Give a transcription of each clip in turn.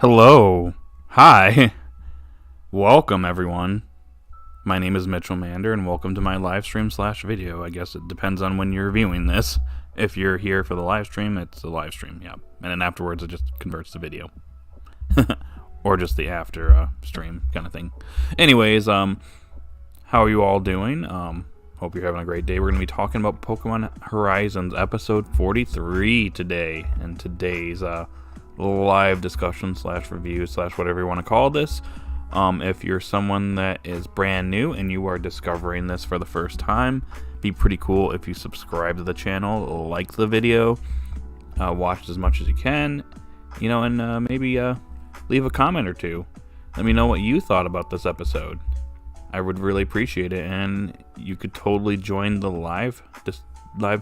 Hello. Hi. Welcome, everyone. My name is Mitchell Mander, and welcome to my live stream / video. I guess it depends on when you're viewing this. If you're here for the live stream, it's a live stream, yeah. And then afterwards, it just converts to video. Or just the after stream kind of thing. Anyways, how are you all doing? Hope you're having a great day. We're going to be talking about Pokemon Horizons episode 43 today. And today's live discussion / review / whatever you want to call this. If you're someone that is brand new and you are discovering this for the first time, be pretty cool if you subscribe to the channel, like the video, watch as much as you can, and maybe leave a comment or two. Let me know what you thought about this episode. I would really appreciate it, and you could totally join the live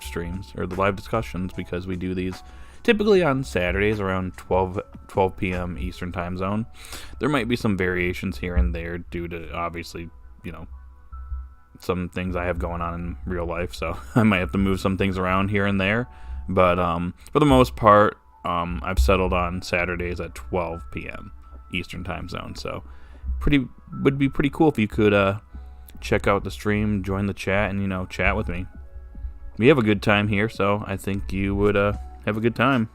streams or the live discussions because we do these typically on Saturdays around 12 p.m. Eastern time zone. There might be some variations here and there due to obviously, some things I have going on in real life, so I might have to move some things around here and there. But for the most part, I've settled on Saturdays at 12 p.m. Eastern time zone. So would be pretty cool if you could check out the stream, join the chat, and chat with me. We have a good time here, so I think you would have a good time.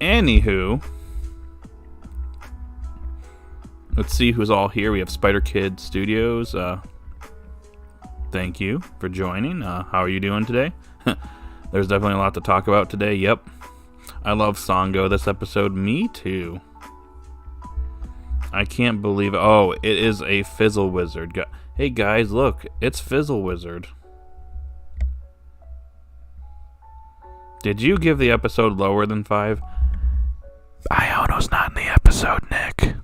Anywho, let's see who's all here. We have Spider Kid Studios. Thank you for joining. How are you doing today? There's definitely a lot to talk about today. Yep. I love Sango this episode. Me too. I can't believe it. Oh, it is a Fizzle Wizard. Hey guys, look. It's Fizzle Wizard. Did you give the episode lower than 5? Iono's not in the episode, Nick.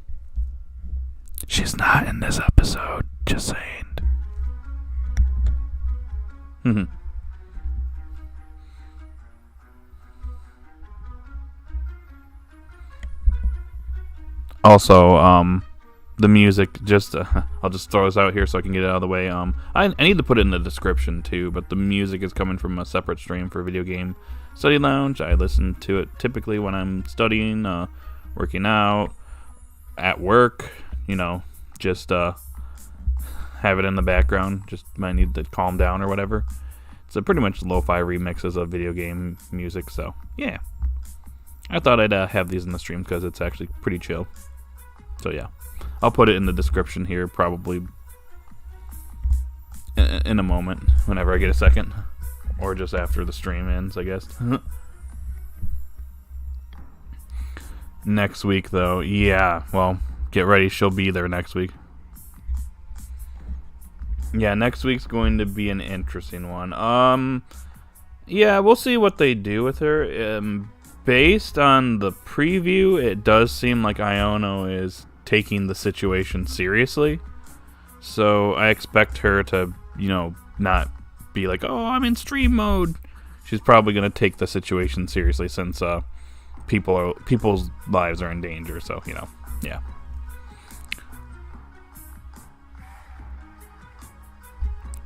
She's not in this episode. Just saying. Also, the music, I'll just throw this out here so I can get it out of the way. I need to put it in the description too, but the music is coming from a separate stream for Video Game Study Lounge. I listen to it typically when I'm studying, working out, at work, just have it in the background. Just might need to calm down or whatever. It's pretty much lo-fi remixes of video game music, so yeah. I thought I'd have these in the stream because it's actually pretty chill. So yeah, I'll put it in the description here probably in a moment, whenever I get a second. Or just after the stream ends, I guess. Next week, though, yeah, well, get ready, she'll be there next week. Yeah, next week's going to be an interesting one. Yeah, we'll see what they do with her. Based on the preview, it does seem like Iono is taking the situation seriously. So I expect her to, not be like, oh, I'm in stream mode. She's probably going to take the situation seriously since people's lives are in danger. So, yeah.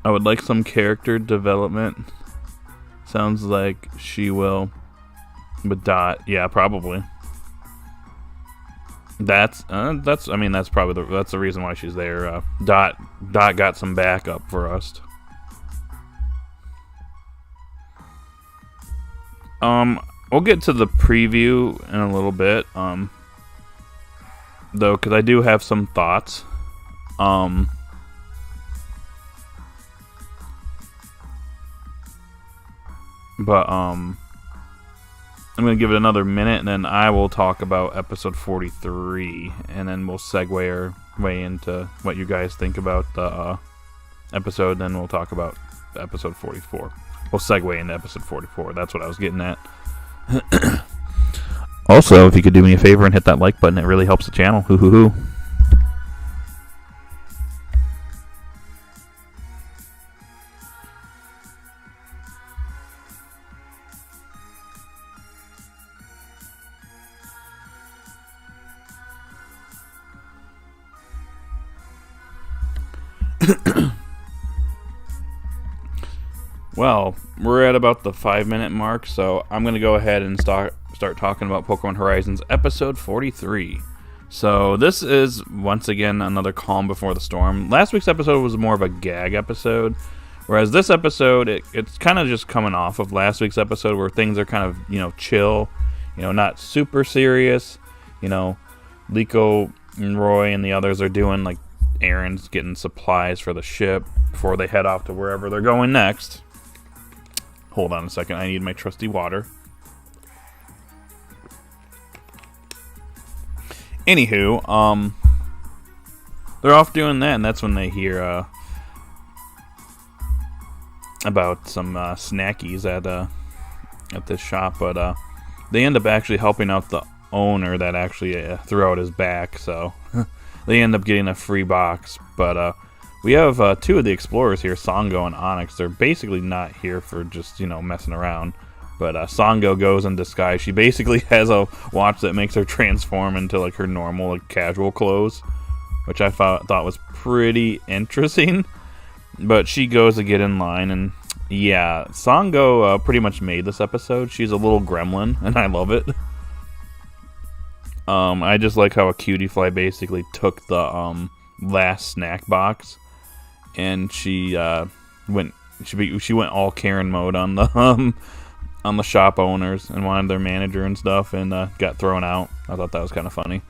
I would like some character development. Sounds like she will. But Dot, yeah, probably. That's probably the reason why she's there. Dot got some backup for us. We'll get to the preview in a little bit. Though, because I do have some thoughts. But I'm going to give it another minute, and then I will talk about episode 43, and then we'll segue our way into what you guys think about the episode, then we'll talk about episode 44. We'll segue into episode 44. That's what I was getting at. Also, if you could do me a favor and hit that like button, it really helps the channel. Hoo hoo hoo. Well, we're at about the 5-minute mark, so I'm going to go ahead and start talking about Pokemon Horizons episode 43. So this is, once again, another calm before the storm. Last week's episode was more of a gag episode, whereas this episode, it's kind of just coming off of last week's episode where things are kind of, chill, not super serious. Liko and Roy and the others are doing, errands, getting supplies for the ship before they head off to wherever they're going next. Hold on a second, I need my trusty water. Anywho, they're off doing that, and that's when they hear about some snackies at this shop, but they end up actually helping out the owner that actually threw out his back, so they end up getting a free box. But we have two of the explorers here, Sango and Onyx. They're basically not here for just, messing around. But Sango goes in disguise. She basically has a watch that makes her transform into her normal casual clothes, which I thought was pretty interesting. But she goes to get in line, and yeah, Sango pretty much made this episode. She's a little gremlin, and I love it. I just like how a cutie fly basically took the last snack box, and she went all Karen mode on the shop owners and wanted their manager and stuff, and got thrown out. I thought that was kind of funny.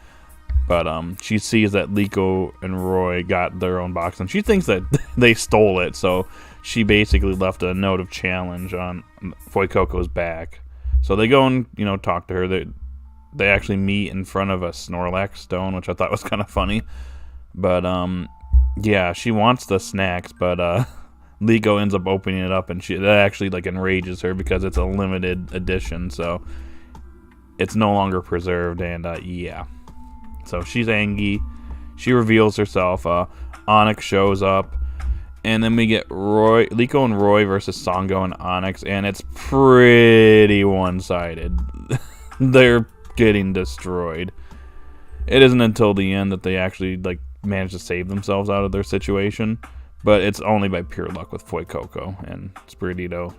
But she sees that Liko and Roy got their own box, and she thinks that they stole it, so she basically left a note of challenge on Fuecoco's back. So they go and, talk to her. They actually meet in front of a Snorlax stone, which I thought was kind of funny. But, yeah, she wants the snacks, but Liko ends up opening it up, and that actually enrages her because it's a limited edition, so it's no longer preserved, and yeah. So she's angry. She reveals herself. Onyx shows up, and then we get Liko and Roy versus Sango and Onyx, and it's pretty one-sided. They're getting destroyed. It isn't until the end that they actually manage to save themselves out of their situation, but it's only by pure luck with Fuecoco and Spiritito,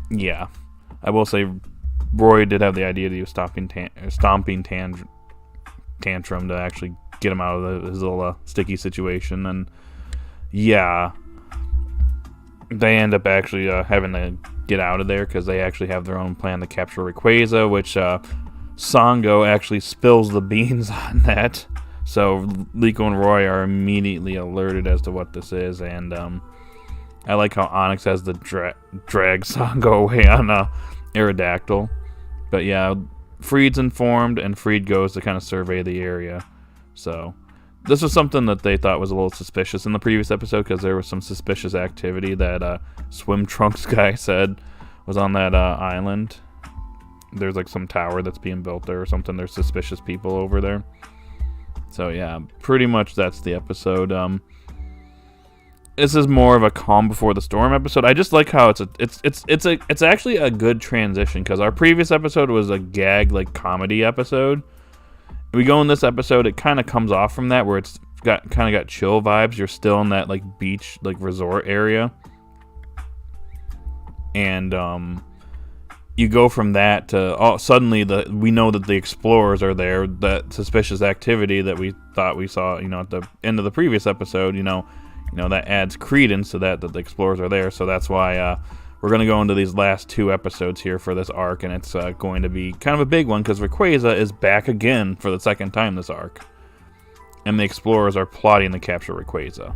yeah, I will say Roy did have the idea to use stomping tantrum to actually get him out of his little sticky situation, and yeah, they end up actually having to get out of there because they actually have their own plan to capture Rayquaza, which Sango actually spills the beans on that. So Liko and Roy are immediately alerted as to what this is, and I like how Onyx has to drag Sango away on Aerodactyl. But yeah, Freed's informed, and Freed goes to kind of survey the area. So this was something that they thought was a little suspicious in the previous episode, because there was some suspicious activity that Swim Trunks guy said was on that island. There's some tower that's being built there or something. There's suspicious people over there. So yeah, pretty much that's the episode. This is more of a calm before the storm episode. I just like how it's actually a good transition, because our previous episode was a gag comedy episode. We go in this episode, it kind of comes off from that, where it's got chill vibes. You're still in that beach resort area, and you go from that to suddenly we know that the explorers are there. That suspicious activity that we thought we saw, at the end of the previous episode, that adds credence to that the explorers are there. So that's why we're going to go into these last two episodes here for this arc, and it's going to be kind of a big one, because Rayquaza is back again for the second time this arc, and the explorers are plotting to capture Rayquaza.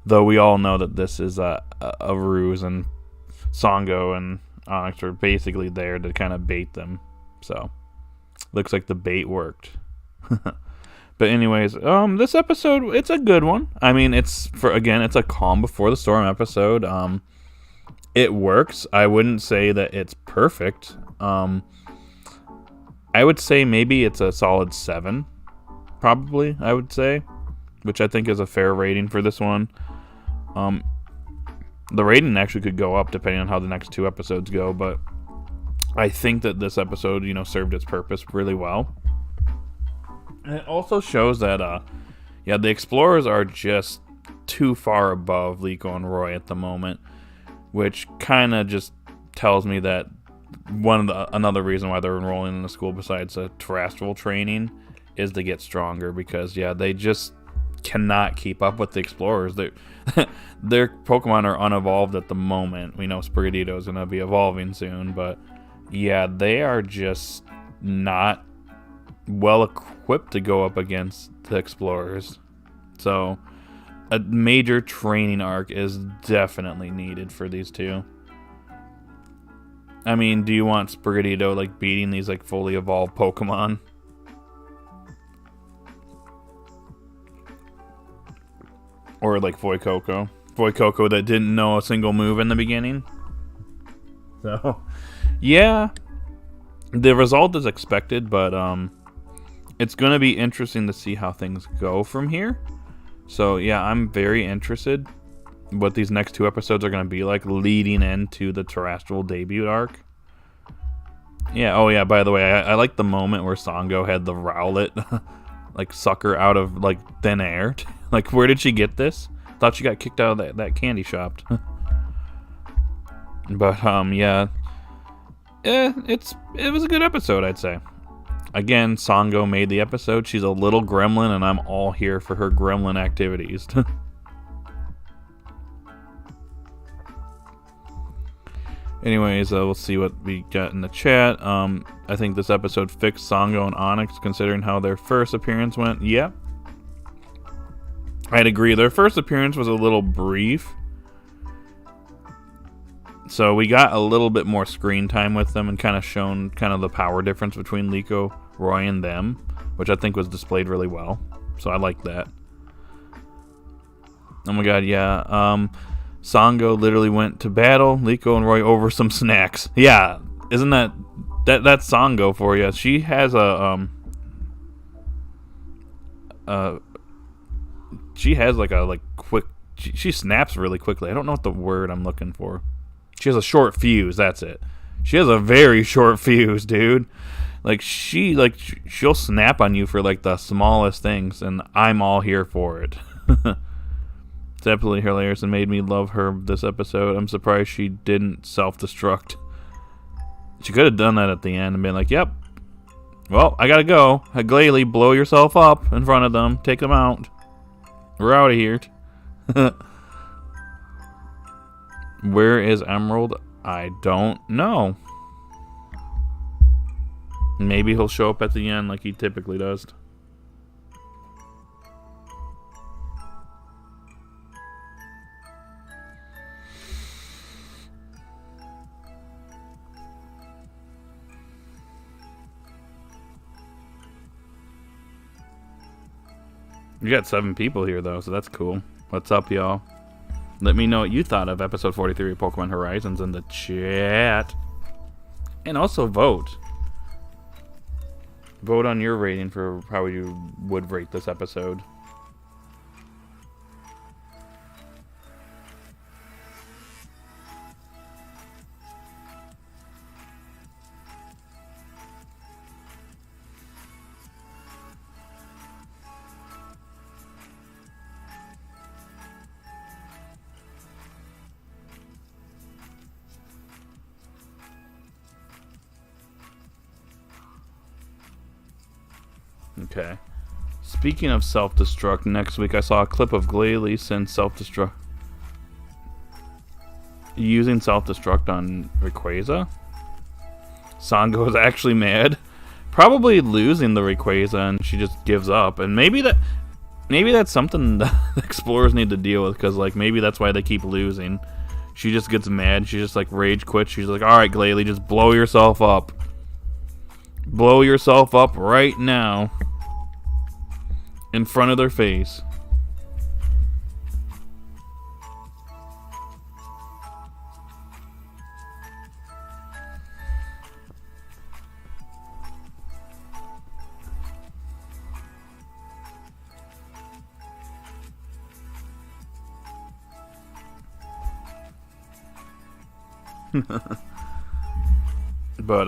Though we all know that this is a ruse, and Sango and Onyx are basically there to kind of bait them. So looks like the bait worked. But anyways, this episode, it's a good one. I mean, it's a calm before the storm episode. It works. I wouldn't say that it's perfect. I would say maybe it's a solid 7, probably, I would say, which I think is a fair rating for this one. The rating actually could go up depending on how the next two episodes go, but I think that this episode, served its purpose really well. And it also shows that, the explorers are just too far above Liko and Roy at the moment, which kind of just tells me that another reason why they're enrolling in the school besides a terrestrial training is to get stronger, because yeah, they just cannot keep up with the explorers. Their Pokemon are unevolved at the moment. We know Sprigatito is going to be evolving soon, but yeah, they are just not well equipped to go up against the explorers. So a major training arc is definitely needed for these two. I mean, do you want Sprigatito like beating these like fully evolved Pokemon? Or like Voikoko that didn't know a single move in the beginning. So yeah, the result is expected, but it's going to be interesting to see how things go from here. So yeah, I'm very interested what these next 2 episodes are going to be like leading into the terrestrial debut arc. Yeah, oh yeah, by the way, I like the moment where Sango had the Rowlet like sucker out of like thin air. Like, where did she get this? Thought she got kicked out of that candy shop. But yeah, it was a good episode, I'd say. Again, Sango made the episode. She's a little gremlin, and I'm all here for her gremlin activities. Anyways, we'll see what we got in the chat. I think this episode fixed Sango and Onyx, considering how their first appearance went. Yep. I'd agree. Their first appearance was a little brief. So we got a little bit more screen time with them and kind of shown kind of the power difference between Liko, Roy, and them, which I think was displayed really well. So I like that. Oh my god, yeah. Sango literally went to battle Liko and Roy over some snacks. Yeah, isn't that's Sango for you? She has she has like a quick. She snaps really quickly. I don't know what the word I'm looking for. She has a short fuse. That's it. She has a very short fuse, dude. She'll snap on you for like the smallest things, and I'm all here for it. It's absolutely hilarious and made me love her this episode. I'm surprised she didn't self-destruct. She could have done that at the end and been like, "Yep, well, I gotta go. Glalie, blow yourself up in front of them. Take them out. We're out of here." Where is Emerald? I don't know. Maybe he'll show up at the end like he typically does. You got 7 people here, though, so that's cool. What's up, y'all? Let me know what you thought of episode 43 of Pokemon Horizons in the chat. And also vote. Vote on your rating for how you would rate this episode. Okay. Speaking of self-destruct, next week I saw a clip of Glalie send self-destruct. Using self-destruct on Rayquaza. Sango is actually mad. Probably losing the Rayquaza and she just gives up. And maybe that's something the explorers need to deal with, because like maybe that's why they keep losing. She just gets mad. She just like rage quits. She's like, "Alright, Glalie, just blow yourself up. Blow yourself up right now." In front of their face. But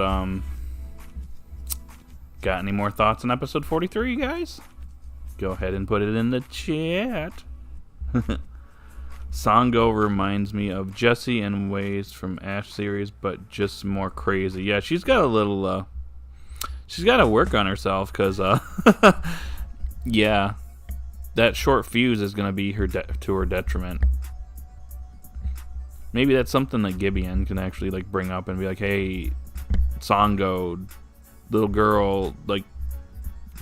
got any more thoughts on episode 43, guys? Go ahead and put it in the chat. Sango reminds me of Jessie and Waze from Ash series, but just more crazy. Yeah, she's got a little, she's got to work on herself, because, yeah, that short fuse is going to be to her detriment. Maybe that's something that Gibeon can actually, like, bring up and be like, hey, Sango, little girl, like,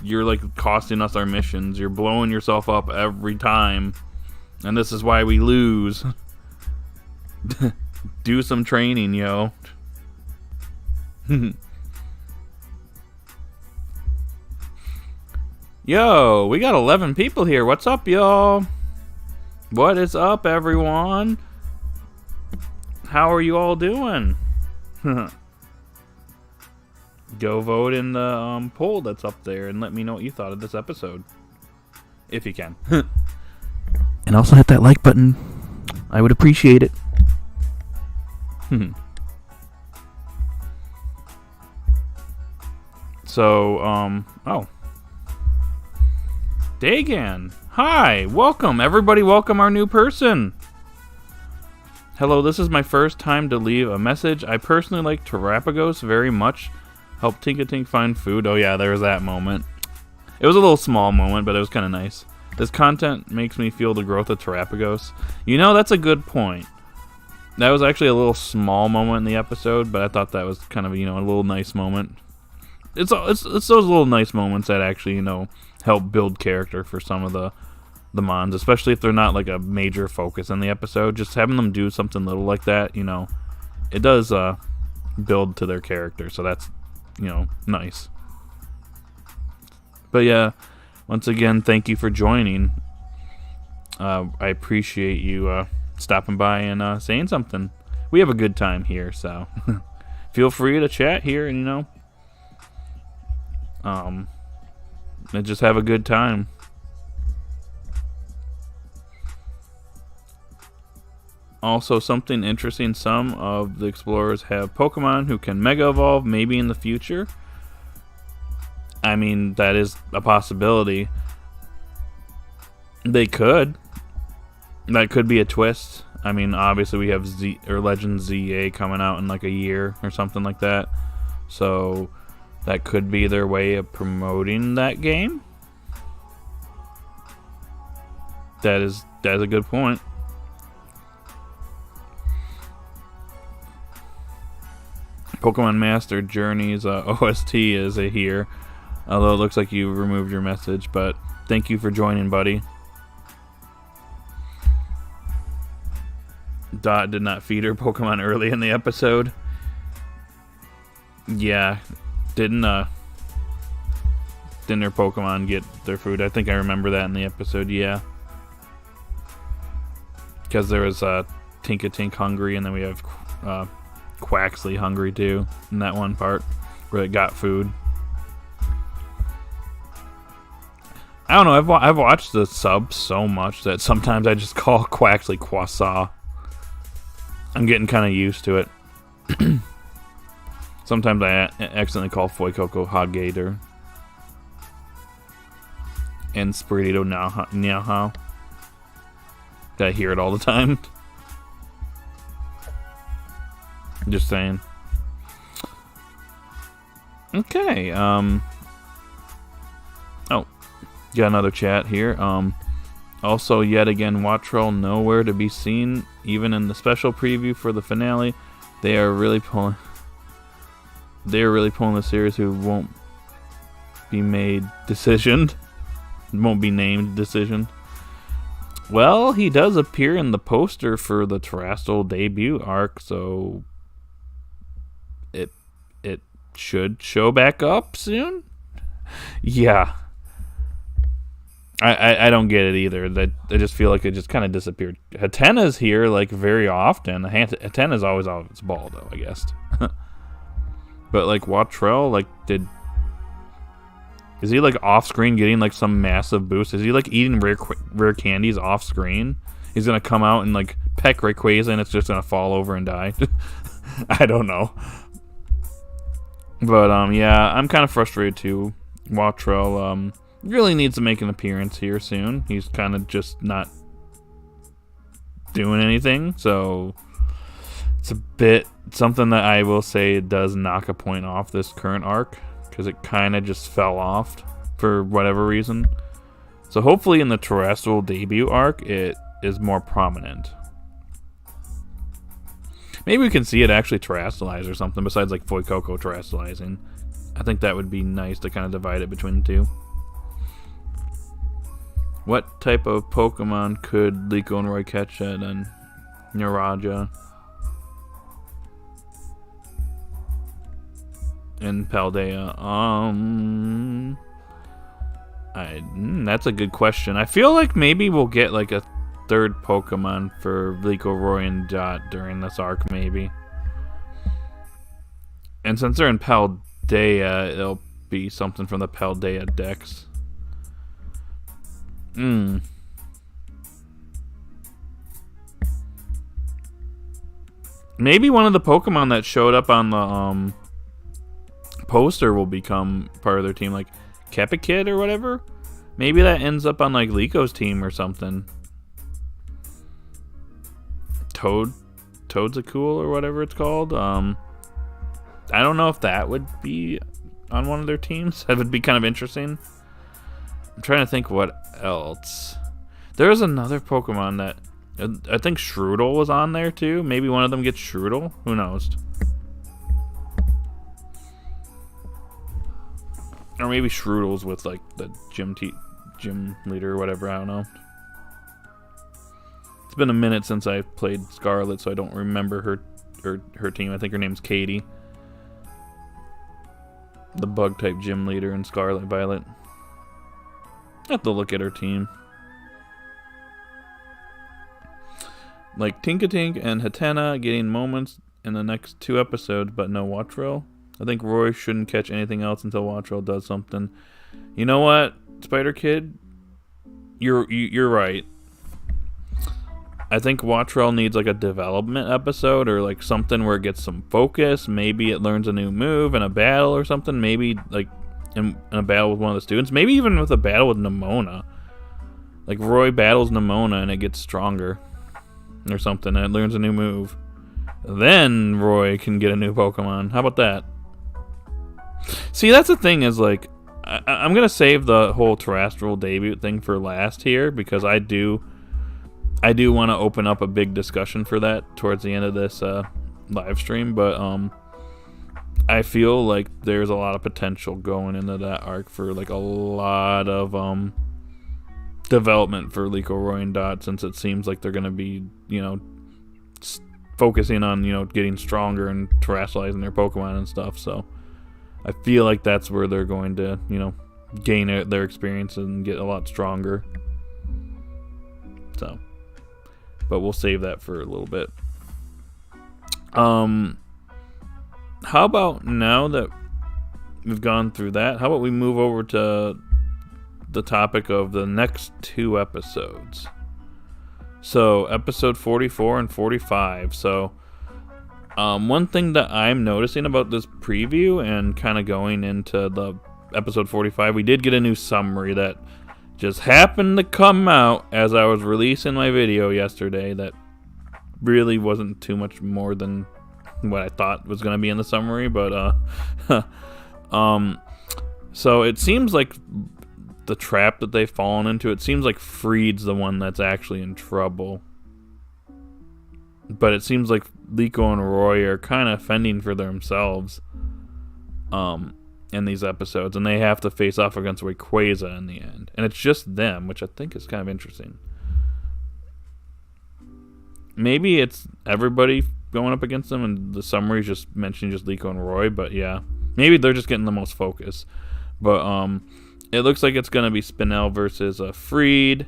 you're, like, costing us our missions. You're blowing yourself up every time. And this is why we lose. Do some training, yo. Yo, we got 11 people here. What's up, y'all? What is up, everyone? How are you all doing? Go vote in the poll that's up there and let me know what you thought of this episode. If you can. And also hit that like button. I would appreciate it. So, oh. Dagan. Hi, welcome. Everybody welcome our new person. Hello, this is my first time to leave a message. I personally like Terrapagos very much. Help Tinkatink find food. Oh yeah, there was that moment. It was a little small moment, but it was kind of nice. This content makes me feel the growth of Terrapagos. You know, that's a good point. That was actually a little small moment in the episode, but I thought that was kind of, you know, a little nice moment. It's those little nice moments that actually, you know, help build character for some of the mons, especially if they're not like a major focus in the episode. Just having them do something little like that, you know, it does build to their character, so that's, you know, nice. But yeah, once again, thank you for joining. I appreciate you stopping by and saying something. We have a good time here, so feel free to chat here and, you know, and just have a good time. Also, something interesting, some of the explorers have Pokemon who can Mega Evolve, maybe in the future. I mean, that is a possibility. They could. That could be a twist. I mean, obviously we have Legend ZA coming out in like a year or something like that. So that could be their way of promoting that game. That is a good point. Pokemon Master Journeys OST is here. Although it looks like you removed your message, but thank you for joining, buddy. Dot did not feed her Pokemon early in the episode. Yeah, didn't her Pokemon get their food? I think I remember that in the episode, yeah. Because there was Tinkatink hungry, and then we have Quaxley hungry too, in that one part where it got food. I don't know, I've watched the sub so much that sometimes I just call Quaxley Quasa. I'm getting kind of used to it. Sometimes I accidentally call Fuecoco Hagator. And Spiritito Niahau. I hear it all the time. Just saying. Okay, oh, got another chat here. Also, yet again, Wattrell nowhere to be seen, even in the special preview for the finale. They are really pulling the series who won't be made decision. Won't be named decision. Well, he does appear in the poster for the Terrastal debut arc, so it should show back up soon. Yeah. I don't get it either. That I just feel like it just kind of disappeared. Hatena's here like very often. Hatena's always off its ball though, I guess. But like Wattrell, like is he like off screen getting like some massive boost? Is he like eating rare candies off screen? He's gonna come out and like peck Rayquaza and it's just gonna fall over and die. I don't know. But yeah, I'm kind of frustrated too. Wattrell really needs to make an appearance here soon. He's kind of just not doing anything. So it's a bit something that I will say does knock a point off this current arc, because it kind of just fell off for whatever reason. So hopefully in the terrestrial debut arc, it is more prominent. Maybe we can see it actually terrestrialize or something besides like Fuecoco terrestrializing. I think that would be nice to kind of divide it between the two. What type of Pokemon could Liko and Roy catch at Naraja and Paldea? That's a good question. I feel like maybe we'll get like a third Pokemon for Liko, Roy, and Dot during this arc, maybe. And since they're in Paldea, it'll be something from the Paldea Dex. Maybe one of the Pokemon that showed up on the poster will become part of their team, like Kepikid or whatever. Maybe that ends up on like Liko's team or something. Toadsacool or whatever it's called. I don't know if that would be on one of their teams. That would be kind of interesting. I'm trying to think what else. There was another Pokemon that I think Shroodle was on there too. Maybe one of them gets Shroodle. Who knows? Or maybe Shroodle's with like the gym leader or whatever. I don't know. It's been a minute since I played Scarlet, so I don't remember her team. I think her name's Katie, the bug type gym leader in Scarlet Violet. I have to look at her team. Like Tinkatink and Hatena getting moments in the next 2 episodes, but no Wattrel. I think Roy shouldn't catch anything else until Wattrel does something. You know what, Spider Kid? You're right. I think Wattrel needs like a development episode or like something where it gets some focus. Maybe it learns a new move in a battle or something. Maybe like in a battle with one of the students. Maybe even with a battle with Nemona. Like Roy battles Nemona and it gets stronger or something and it learns a new move. Then Roy can get a new Pokemon. How about that? See, that's the thing is like I'm going to save the whole terrestrial debut thing for last here because I do want to open up a big discussion for that towards the end of this live stream, but I feel like there's a lot of potential going into that arc for like a lot of development for Liko, Roy, and Dot, since it seems like they're going to be, focusing on, getting stronger and terrestrializing their Pokemon and stuff. So I feel like that's where they're going to, gain their experience and get a lot stronger. So, but we'll save that for a little bit. How about now that we've gone through that, how about we move over to the topic of the next 2 episodes? So, episode 44 and 45. So, one thing that I'm noticing about this preview and kind of going into the episode 45, we did get a new summary that just happened to come out as I was releasing my video yesterday that really wasn't too much more than what I thought was going to be in the summary, but so it seems like the trap that they've fallen into, it seems like Freed's the one that's actually in trouble. But it seems like Liko and Roy are kind of fending for themselves in these episodes, and they have to face off against Rayquaza in the end. And it's just them, which I think is kind of interesting. Maybe it's everybody going up against them, and the summaries just mentioning just Liko and Roy, but yeah. Maybe they're just getting the most focus. But it looks like it's going to be Spinel versus Freed.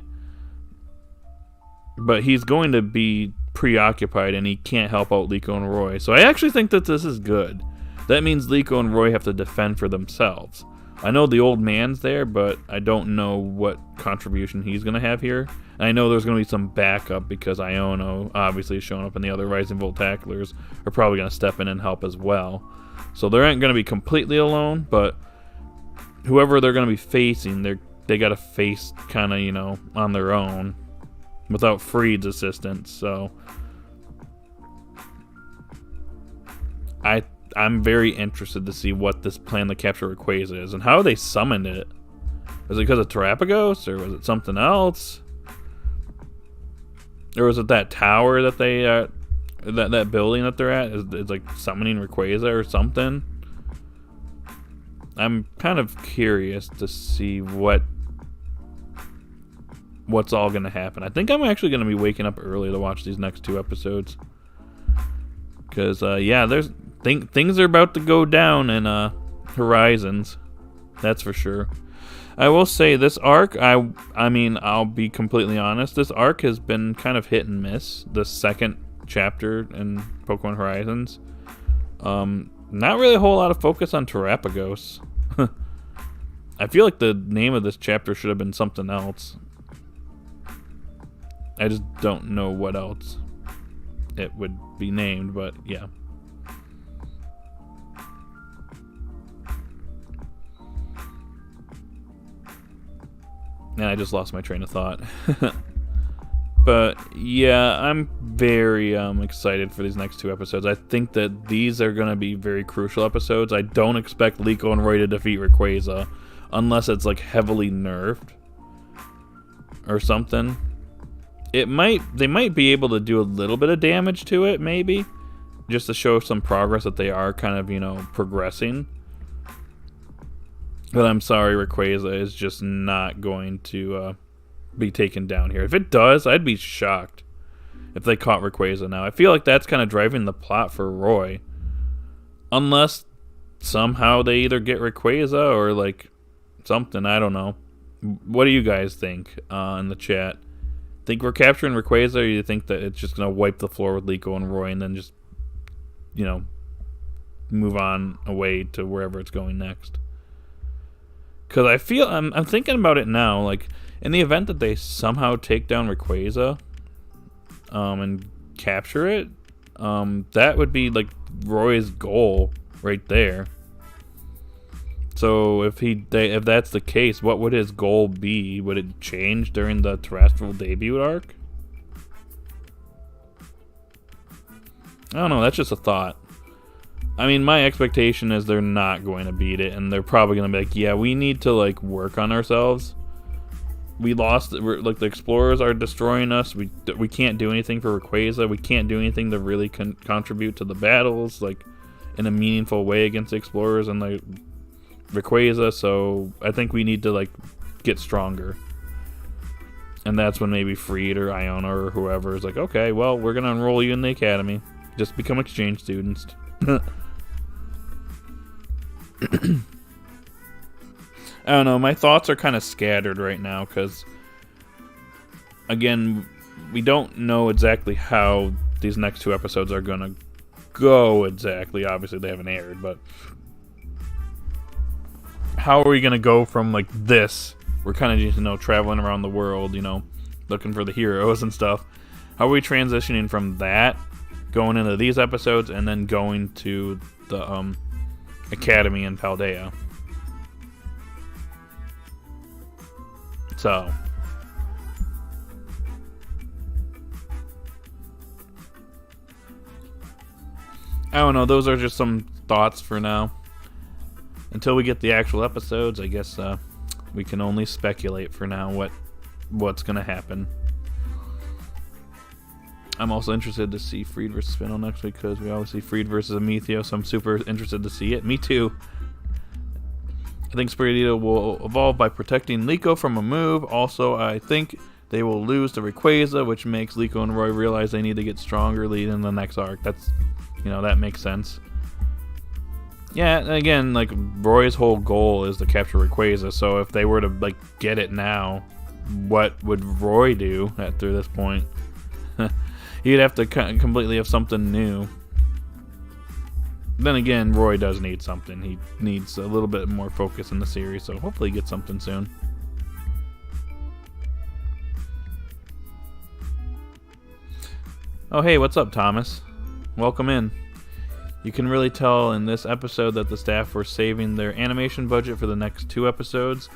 But he's going to be preoccupied, and he can't help out Liko and Roy. So I actually think that this is good. That means Liko and Roy have to defend for themselves. I know the old man's there, but I don't know what contribution he's going to have here. And I know there's going to be some backup because Iono obviously is showing up, and the other Rising Volt tacklers are probably going to step in and help as well. So they aren't going to be completely alone, but whoever they're going to be facing, they got to face kind of, on their own. without Freed's assistance. So I'm very interested to see what this plan to capture Rayquaza is and how they summoned it. Was it because of Terapagos, or was it something else? Or was it that tower that they that building that they're at is like summoning Rayquaza or something? I'm kind of curious to see what's all gonna happen. I think I'm actually gonna be waking up early to watch these next 2 episodes, because there's things are about to go down in Horizons, that's for sure. I will say this arc, I mean, I'll be completely honest, this arc has been kind of hit and miss. The second chapter in Pokemon Horizons, not really a whole lot of focus on Terapagos. I feel like the name of this chapter should have been something else. I just don't know what else it would be named, but yeah. And I just lost my train of thought. But yeah, I'm very excited for these next 2 episodes. I think that these are going to be very crucial episodes. I don't expect Liko and Roy to defeat Rayquaza unless it's like heavily nerfed or something. They might be able to do a little bit of damage to it, maybe, just to show some progress that they are kind of, progressing. But I'm sorry, Rayquaza is just not going to be taken down here. If it does, I'd be shocked if they caught Rayquaza now. I feel like that's kind of driving the plot for Roy. Unless somehow they either get Rayquaza or like something, I don't know. What do you guys think in the chat? Think we're capturing Rayquaza, or do you think that it's just going to wipe the floor with Liko and Roy and then just, move on away to wherever it's going next? Because I feel, I'm thinking about it now, like, in the event that they somehow take down Rayquaza and capture it, that would be, like, Roy's goal right there. So if that's the case, what would his goal be? Would it change during the terrestrial debut arc? I don't know, that's just a thought. I mean, my expectation is they're not going to beat it, and they're probably going to be like, yeah, we need to, like, work on ourselves. We lost, like, the explorers are destroying us. We can't do anything for Rayquaza. We can't do anything to really contribute to the battles, like, in a meaningful way against the explorers and, like, Rayquaza, so I think we need to, like, get stronger. And that's when maybe Freed or Iona or whoever is like, okay, well, we're going to enroll you in the academy. Just become exchange students. I don't know, my thoughts are kind of scattered right now because, again, we don't know exactly how these next 2 episodes are going to go exactly. Obviously, they haven't aired, but how are we going to go from, like, this? We're kind of just, traveling around the world, looking for the heroes and stuff. How are we transitioning from that, going into these episodes, and then going to the academy in Paldea? So I don't know, those are just some thoughts for now. Until we get the actual episodes, I guess we can only speculate for now what's gonna happen. I'm also interested to see Freed versus Spinel next week because we always see Freed versus Amethio, so I'm super interested to see it. Me too. I think Spiridido will evolve by protecting Liko from a move. Also, I think they will lose to Rayquaza, which makes Liko and Roy realize they need to get stronger leading in the next arc. That's, that makes sense. Yeah, again, like, Roy's whole goal is to capture Rayquaza, so if they were to, like, get it now, what would Roy do after this point? He'd have to completely have something new. Then again, Roy does need something. He needs a little bit more focus in the series, so hopefully he gets something soon. Oh, hey, what's up, Thomas? Welcome in. You can really tell in this episode that the staff were saving their animation budget for the next 2 episodes.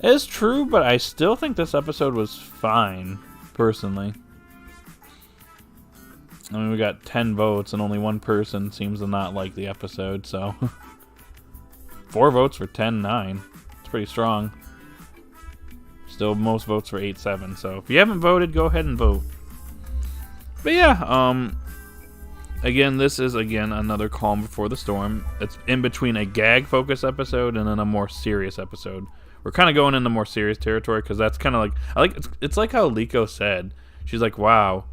It's true, but I still think this episode was fine. personally. I mean, we got 10 votes and only one person seems to not like the episode, so 4 votes for 10-9. It's pretty strong. Still most votes for 8-7, so if you haven't voted, go ahead and vote. But yeah, again, this is another calm before the storm. It's in between a gag focus episode and then a more serious episode. We're kind of going into more serious territory because that's kind of like it's like how Liko said. She's like, "Wow,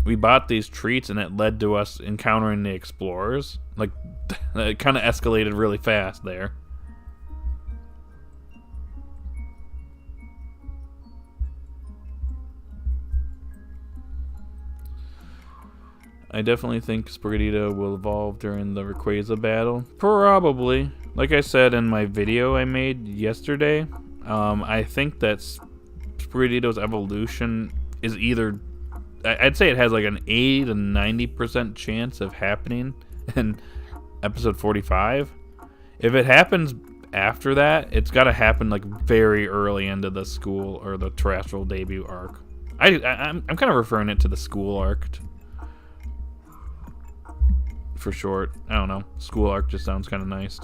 we bought these treats and it led to us encountering the explorers." Like, it kind of escalated really fast there. I definitely think Spiridido will evolve during the Rayquaza battle. Probably. Like I said in my video I made yesterday, I think that Spiridido's evolution is either... I'd say it has like an 80 to 90% chance of happening in episode 45. If it happens after that, it's got to happen like very early into the school or the terrestrial debut arc. I'm kind of referring it to the school arc for short. I don't know. School arc just sounds kind of nice.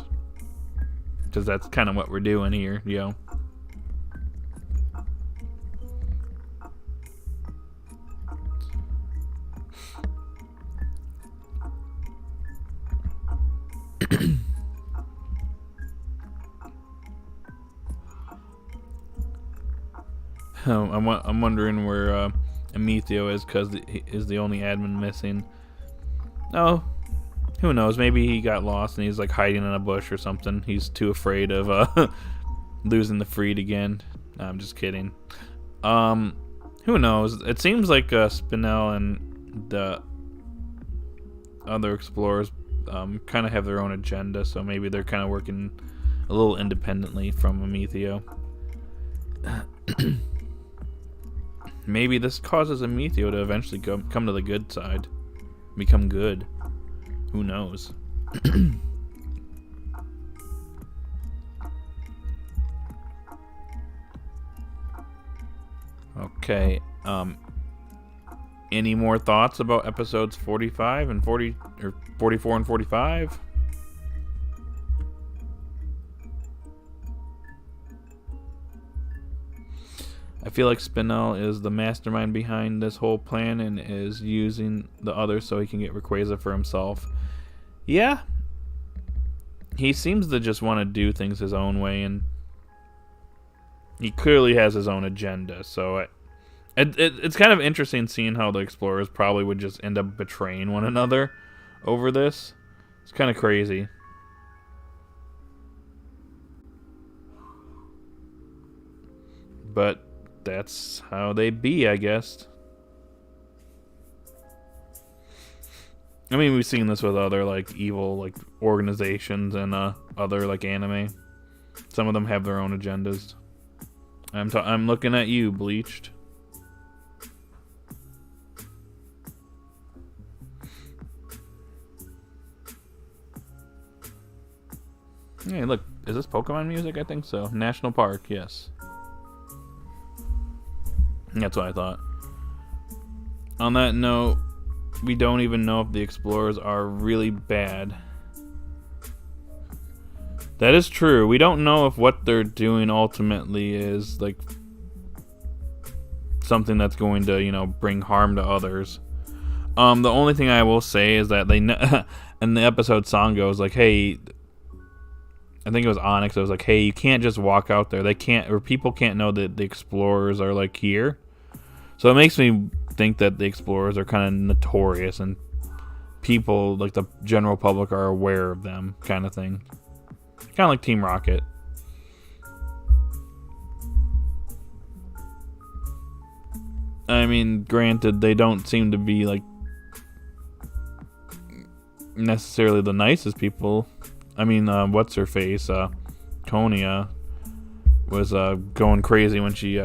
Because that's kind of what we're doing here, yo. I'm wondering where Amethio is because is the only admin missing. Oh, who knows? Maybe he got lost and he's like hiding in a bush or something. He's too afraid of losing the freed again. No, I'm just kidding. Who knows? It seems like Spinel and the other explorers kind of have their own agenda, so maybe they're kind of working a little independently from Amethio. Maybe this causes Amethio to eventually come to the good side. Become good. Who knows? Okay. Any more thoughts about episodes 45 and 40 or 44 and 45? I feel like Spinel is the mastermind behind this whole plan and is using the others so he can get Rayquaza for himself. Yeah. He seems to just want to do things his own way, and he clearly has his own agenda, so it's kind of interesting seeing how the explorers probably would just end up betraying one another over this. It's kind of crazy. But that's how they be, I guess. I mean, we've seen this with other like evil like organizations and other like anime. Some of them have their own agendas. I'm looking at you, Bleached. Hey, look, is this Pokemon music? I think so. National Park, yes. That's what I thought. On that note, we don't even know if the explorers are really bad. That is true. We don't know if what they're doing ultimately is like something that's going to, you know, bring harm to others. The only thing I will say is that they in the episode Sango was like, hey, I think it was Onyx. It was like, hey, you can't just walk out there. They can't, or people can't know that the explorers are like here. So it makes me think that the explorers are kind of notorious and people, like the general public, are aware of them, kind of thing. Kind of like Team Rocket. I mean, granted, they don't seem to be like necessarily the nicest people. I mean, what's her face? Konya was going crazy when she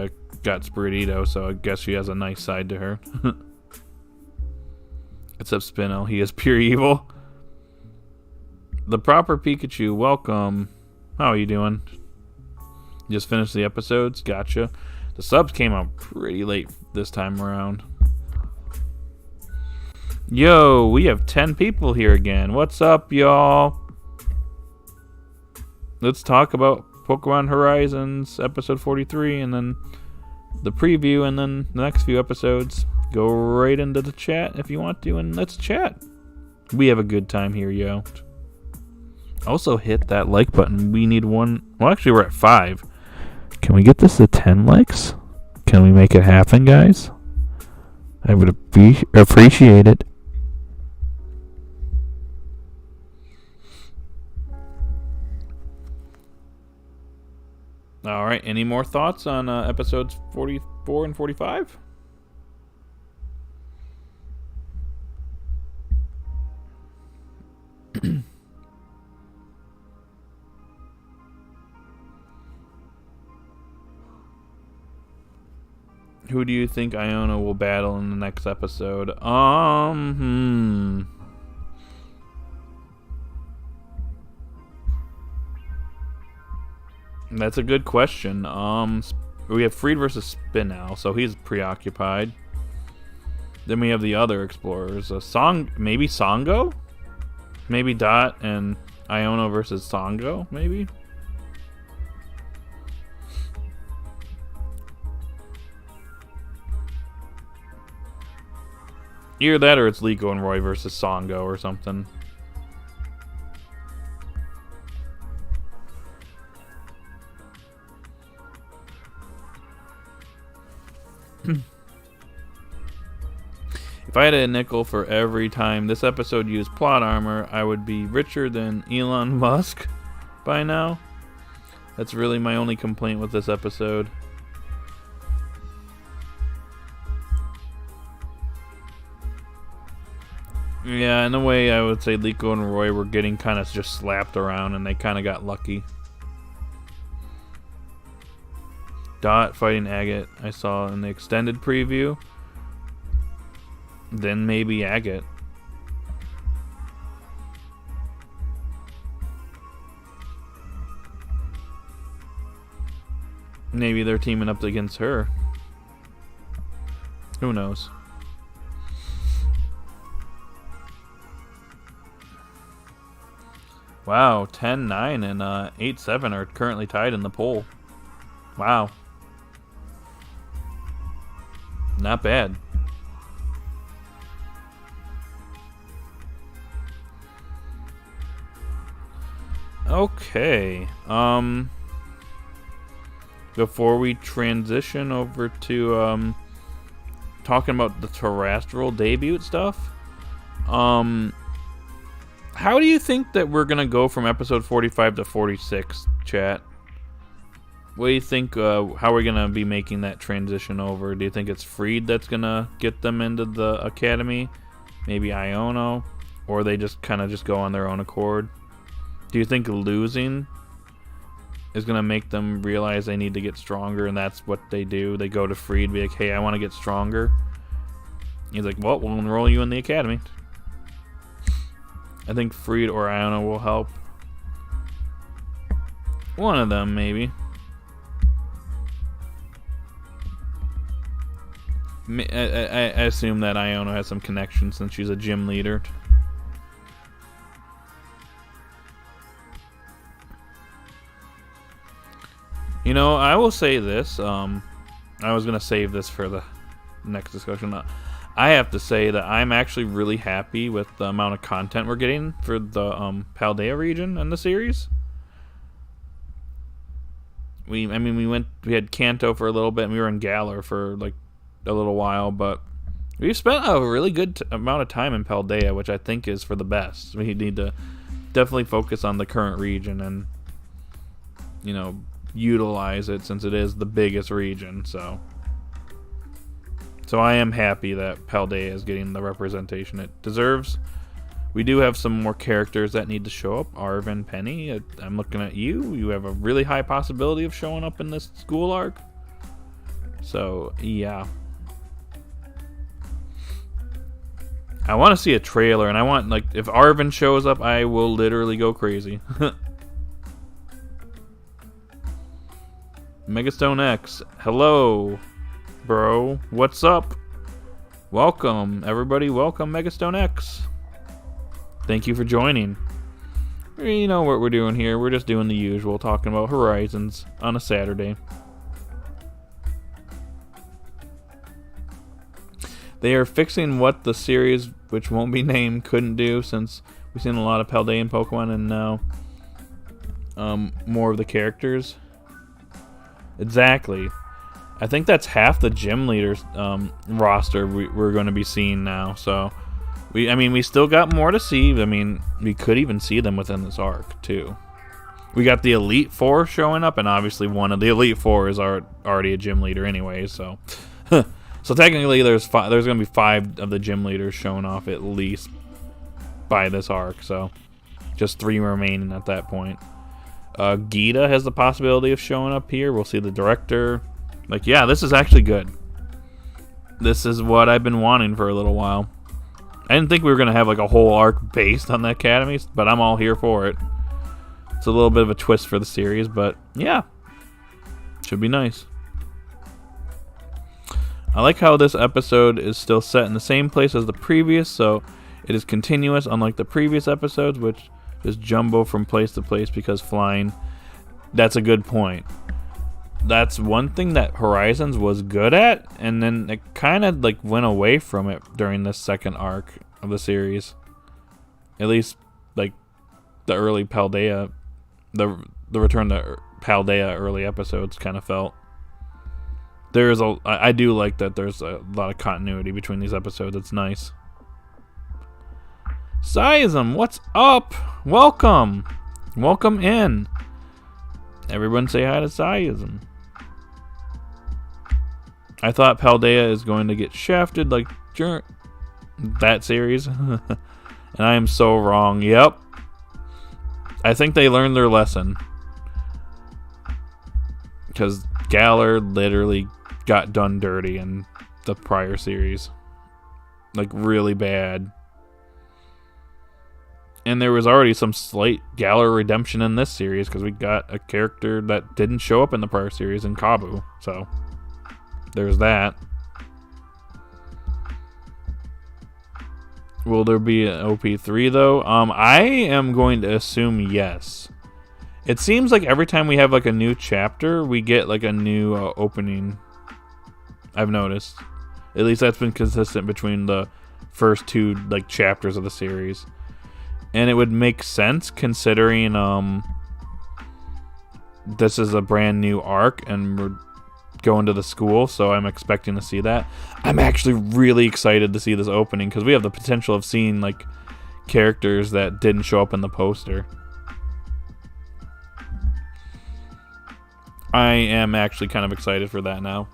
got Spiridido, so I guess she has a nice side to her. Except Spinel, he is pure evil. The proper Pikachu, welcome. How are you doing? Just finished the episodes? Gotcha. The subs came out pretty late this time around. Yo, we have 10 people here again. What's up, y'all? Let's talk about Pokemon Horizons episode 43 and then the preview and then the next few episodes. Go right into the chat if you want to and let's chat. We have a good time here, yo. Also hit that like button. We need one. Well, actually, we're at 5. Can we get this to 10 likes? Can we make it happen, guys? I would appreciate it. All right. Any more thoughts on episodes 44 and 45? Who do you think Iona will battle in the next episode? That's a good question. We have Freed versus Spinel, so he's preoccupied. Then we have the other explorers. Maybe Sango? Maybe Dot and Iona versus Sango, maybe? Either that or it's Liko and Roy versus Sango or something. If I had a nickel for every time this episode used plot armor, I would be richer than Elon Musk by now. That's really my only complaint with this episode. Yeah, in a way, I would say Liko and Roy were getting kind of just slapped around, and they kind of got lucky. Dot fighting Agate, I saw in the extended preview. Then maybe Agate. Maybe they're teaming up against her. Who knows? Wow, 10-9 and 8-7 are currently tied in the poll. Wow. Not bad. Okay. Before we transition over to talking about the terrestrial debut stuff, how do you think that we're gonna go from episode 45 to 46, chat? What do you think? How are we gonna be making that transition over? Do you think it's Freed that's gonna get them into the academy? Maybe Iona, or they just kind of just go on their own accord? Do you think losing is gonna make them realize they need to get stronger, and that's what they do? They go to Freed, be like, "Hey, I want to get stronger." He's like, "Well, we'll enroll you in the academy." I think Freed or Iona will help. One of them, maybe. I assume that Iona has some connection since she's a gym leader. You know, I will say this. I was going to save this for the next discussion. I have to say that I'm actually really happy with the amount of content we're getting for the Paldea region in the series. We had Kanto for a little bit, and we were in Galar for like a little while, but we've spent a really good amount of time in Paldea, which I think is for the best. We need to definitely focus on the current region and, you know, utilize it since it is the biggest region. So I am happy that Paldea is getting the representation it deserves. We do have some more characters that need to show up. Arvin, Penny, I'm looking at you. You have a really high possibility of showing up in this school arc. So, yeah. I want to see a trailer, and I want, like, if Arvin shows up, I will literally go crazy. Megastone X. Hello, bro. What's up? Welcome, everybody. Welcome, Megastone X. Thank you for joining. You know what we're doing here. We're just doing the usual, talking about Horizons on a Saturday. They are fixing what the series, which won't be named, couldn't do, since we've seen a lot of Paldean Pokemon and now more of the characters. Exactly. I think that's half the gym leaders roster we're going to be seeing now. So, we still got more to see. I mean, we could even see them within this arc too. We got the Elite Four showing up, and obviously one of the Elite Four is already a gym leader anyway. So, so technically, there's going to be 5 of the gym leaders showing off at least by this arc. So, just 3 remaining at that point. Gita has the possibility of showing up here. We'll see the director. Like, yeah, this is actually good. This is what I've been wanting for a little while. I didn't think we were going to have like a whole arc based on the academies, but I'm all here for it. It's a little bit of a twist for the series, but yeah. Should be nice. I like how this episode is still set in the same place as the previous, so it is continuous, unlike the previous episodes, which just jumbo from place to place because flying. That's a good point. That's one thing that Horizons was good at, and then it kind of like went away from it during this second arc of the series. At least like the early Paldea, the return to Paldea early episodes kind of felt. I do like that there's a lot of continuity between these episodes. It's nice. Siasm, what's up? Welcome. Welcome in. Everyone say hi to Siasm. I thought Paldea is going to get shafted like that series. And I am so wrong. Yep. I think they learned their lesson. Because Galar literally got done dirty in the prior series. Like, really bad. And there was already some slight Galar redemption in this series because we got a character that didn't show up in the prior series in Kabu. So, there's that. Will there be an OP3 though? I am going to assume yes. It seems like every time we have like a new chapter, we get like a new opening. I've noticed. At least that's been consistent between the first 2 like chapters of the series. And it would make sense considering this is a brand new arc and we're going to the school, so I'm expecting to see that. I'm actually really excited to see this opening because we have the potential of seeing like characters that didn't show up in the poster. I am actually kind of excited for that now.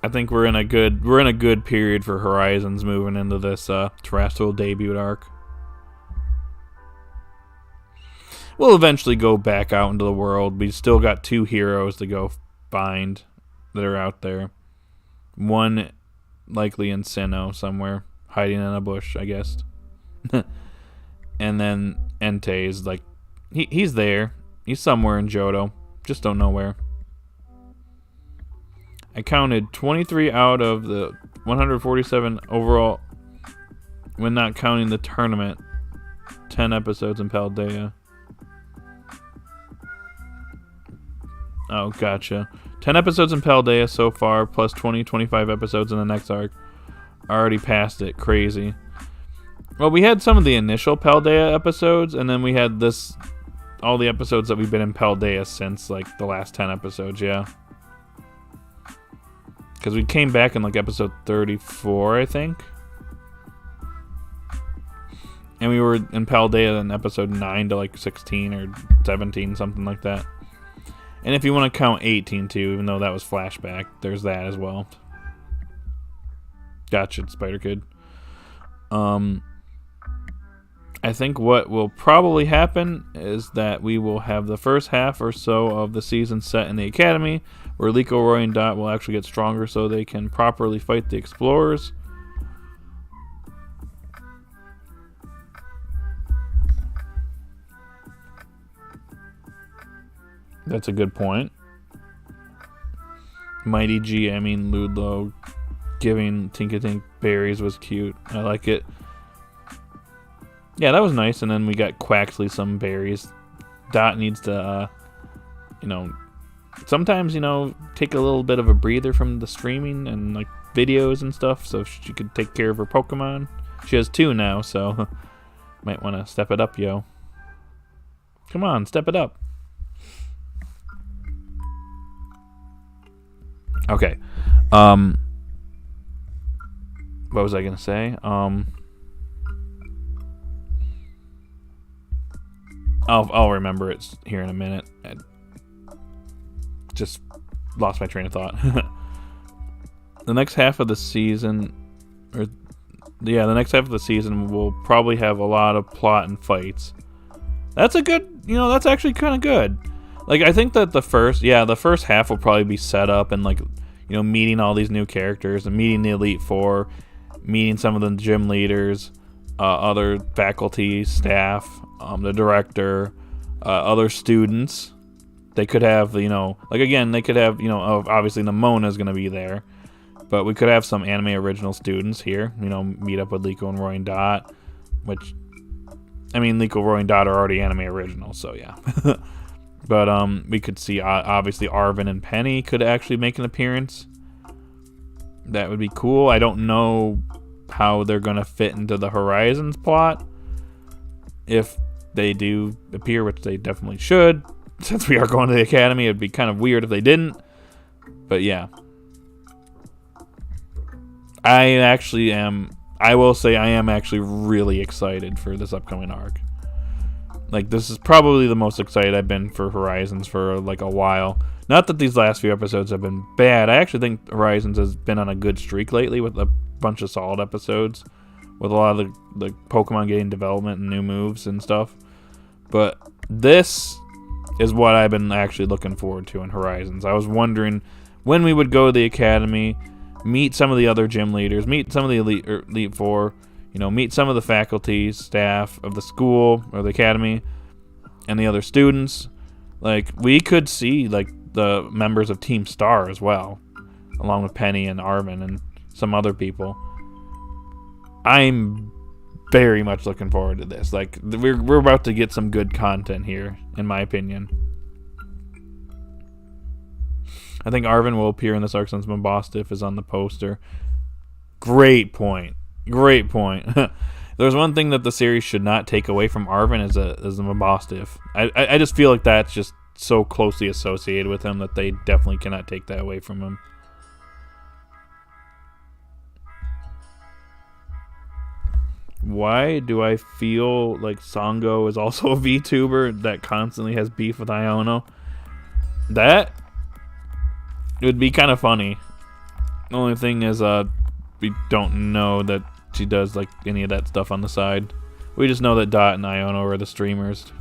I think we're in a good period for Horizons moving into this terrestrial debut arc. We'll eventually go back out into the world. We still got 2 heroes to go find that are out there. One likely in Sinnoh somewhere, hiding in a bush, I guess. And then Entei is like, he's there. He's somewhere in Johto. Just don't know where. I counted 23 out of the 147 overall, when not counting the tournament. 10 episodes in Paldea. Oh, gotcha. 10 episodes in Paldea so far, plus 25 episodes in the next arc. Already passed it. Crazy. Well, we had some of the initial Paldea episodes, and then we had all the episodes that we've been in Paldea since, like, the last 10 episodes, yeah. Because we came back in, like, episode 34, I think. And we were in Paldea in episode 9 to, like, 16 or 17, something like that. And if you want to count 18, too, even though that was flashback, there's that as well. Gotcha, Spider Kid. I think what will probably happen is that we will have the first half or so of the season set in the academy, where Liko, Roy, and Dot will actually get stronger so they can properly fight the explorers. That's a good point. Mighty G, I mean Ludlow, giving Tinkatink berries was cute. I like it. Yeah, that was nice. And then we got Quaxley some berries. Dot needs to, sometimes, take a little bit of a breather from the streaming and like videos and stuff so she could take care of her Pokemon. She has 2 now, so might want to step it up, yo. Come on, step it up. Okay. What was I gonna say? I'll remember it here in a minute. I just lost my train of thought. The next half of the season, the next half of the season will probably have a lot of plot and fights. That's a good, that's actually kind of good. Like, I think that the first half will probably be set up and, like, meeting all these new characters and meeting the Elite Four, meeting some of the gym leaders, other faculty, staff, the director, other students. They could have, they could have, obviously Nemona's going to be there, but we could have some anime original students here, meet up with Liko and Roy and Dot, which, Liko, Roy, and Dot are already anime original, so yeah. But we could see, obviously, Arvin and Penny could actually make an appearance. That would be cool. I don't know how they're going to fit into the Horizons plot. If they do appear, which they definitely should. Since we are going to the Academy, it'd be kind of weird if they didn't. But yeah. I will say I am actually really excited for this upcoming arc. Like, this is probably the most excited I've been for Horizons for, like, a while. Not that these last few episodes have been bad. I actually think Horizons has been on a good streak lately with a bunch of solid episodes. With a lot of the Pokemon getting development and new moves and stuff. But this is what I've been actually looking forward to in Horizons. I was wondering when we would go to the Academy, meet some of the other gym leaders, meet some of the Elite Four, meet some of the faculty, staff of the school or the Academy, and the other students. Like, we could see, like, the members of Team Star as well, along with Penny and Arvin and some other people. I'm very much looking forward to this. Like, we're about to get some good content here, in my opinion. I think Arvin will appear in this arc since Mabosstiff is on the poster. Great point. Great point. There's one thing that the series should not take away from Arvin is the Mabosstiff. I just feel like that's just so closely associated with him that they definitely cannot take that away from him. Why do I feel like Sango is also a VTuber that constantly has beef with Iono? That would be kind of funny. The only thing is, we don't know that she does like any of that stuff on the side. We just know that Dot and Iono are the streamers.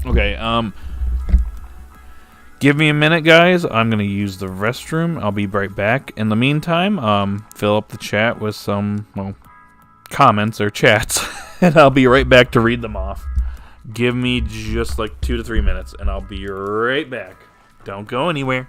Okay, give me a minute, guys. I'm gonna use the restroom. I'll be right back. In the meantime, fill up the chat with some, comments or chats, and I'll be right back to read them off. Give me just like 2 to 3 minutes, and I'll be right back. Don't go anywhere.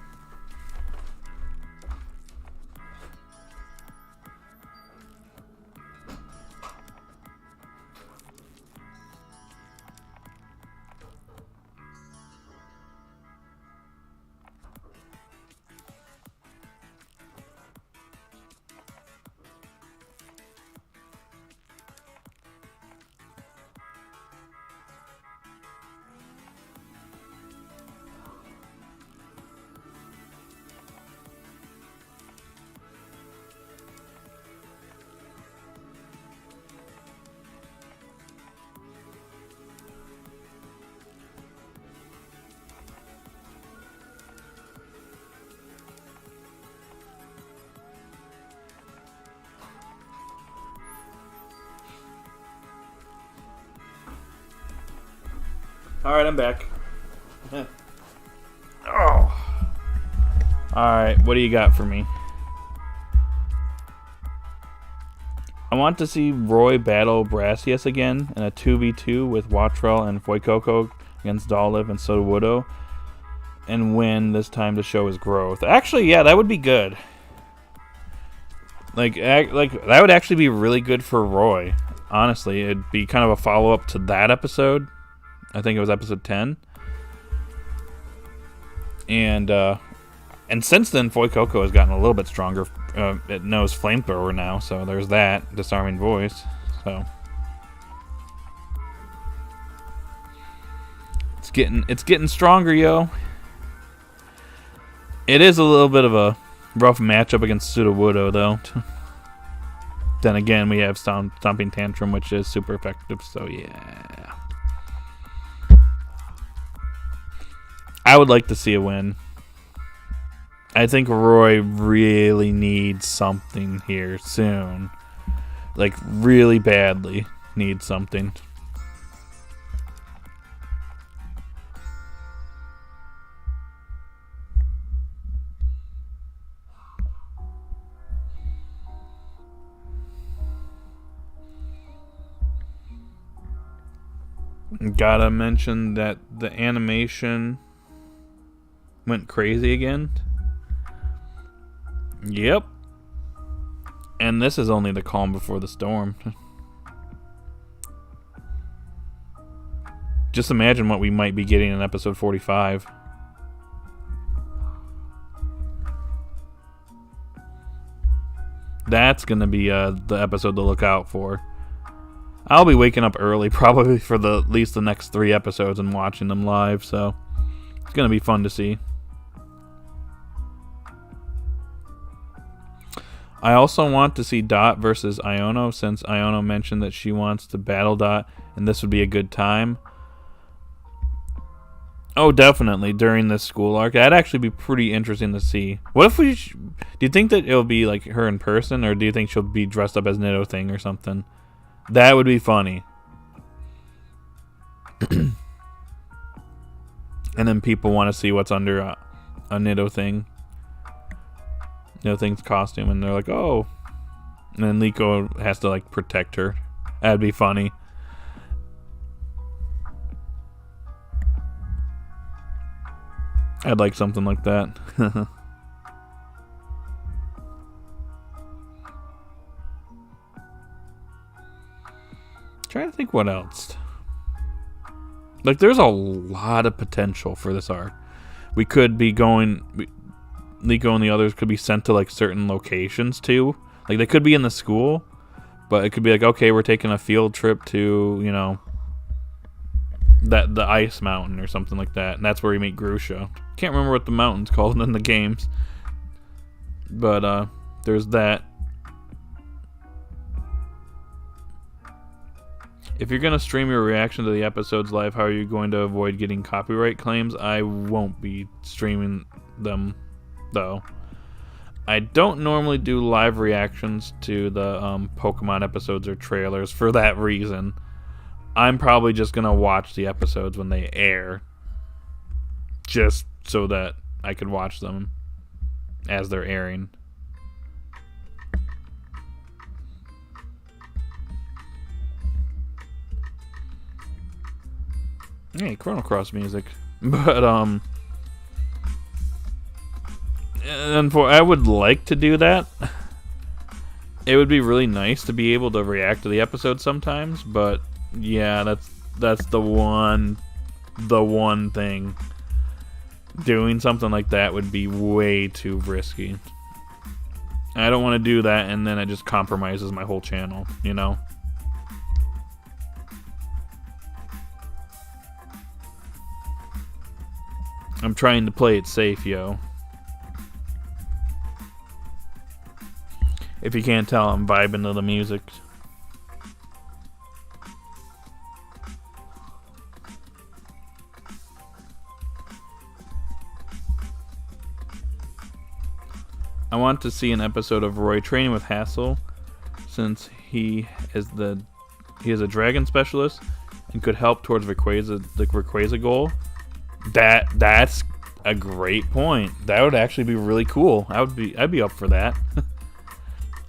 Alright, I'm back. Oh. Alright, what do you got for me? I want to see Roy battle Brassius again in a 2v2 with Wattrell and Fuecoco against Dolliv and Sudowoodo, and win this time to show his growth. Actually, yeah, that would be good. Like that would actually be really good for Roy. Honestly, it'd be kind of a follow-up to that episode. I think it was episode 10. And since then, Fuecoco has gotten a little bit stronger. It knows Flamethrower now, so there's that. Disarming Voice. So it's getting stronger, yo. It is a little bit of a rough matchup against Sudowoodo, though. Then again, we have Stomping Tantrum, which is super effective, so yeah. I would like to see a win. I think Roy really needs something here soon. Like, really badly needs something. Gotta mention that the animation went crazy again. Yep. And this is only the calm before the storm. Just imagine what we might be getting in episode 45. That's gonna be the episode to look out for. I'll be waking up early probably for at least the next 3 episodes and watching them live, so it's gonna be fun to see. I also want to see Dot versus Iono, since Iono mentioned that she wants to battle Dot, and this would be a good time. Oh, definitely, during this school arc. That'd actually be pretty interesting to see. What if we... do you think that it'll be like her in person, or do you think she'll be dressed up as Nidothing or something? That would be funny. And then people want to see what's under a Nidothing. Nidothing's costume, and they're like, oh. And then Liko has to, like, protect her. That'd be funny. I'd like something like that. Trying to think what else. Like, there's a lot of potential for this arc. We could be going... Liko and the others could be sent to, like, certain locations, too. Like, they could be in the school, but it could be like, okay, we're taking a field trip to, you know, the ice mountain or something like that. And that's where we meet Grusha. Can't remember what the mountain's called in the games. But, there's that. If you're going to stream your reaction to the episodes live, how are you going to avoid getting copyright claims? I won't be streaming them, though. I don't normally do live reactions to the Pokemon episodes or trailers for that reason. I'm probably just going to watch the episodes when they air, just so that I could watch them as they're airing. Hey, Chrono Cross music. But, and I would like to do that. It would be really nice to be able to react to the episode sometimes, but yeah, that's the one thing. Doing something like that would be way too risky. I don't want to do that, and then it just compromises my whole channel, you know? I'm trying to play it safe, yo. If you can't tell, I'm vibing to the music. I want to see an episode of Roy training with Hassel, since he is a dragon specialist and could help towards the Rayquaza goal. That's a great point. That would actually be really cool. I'd be up for that.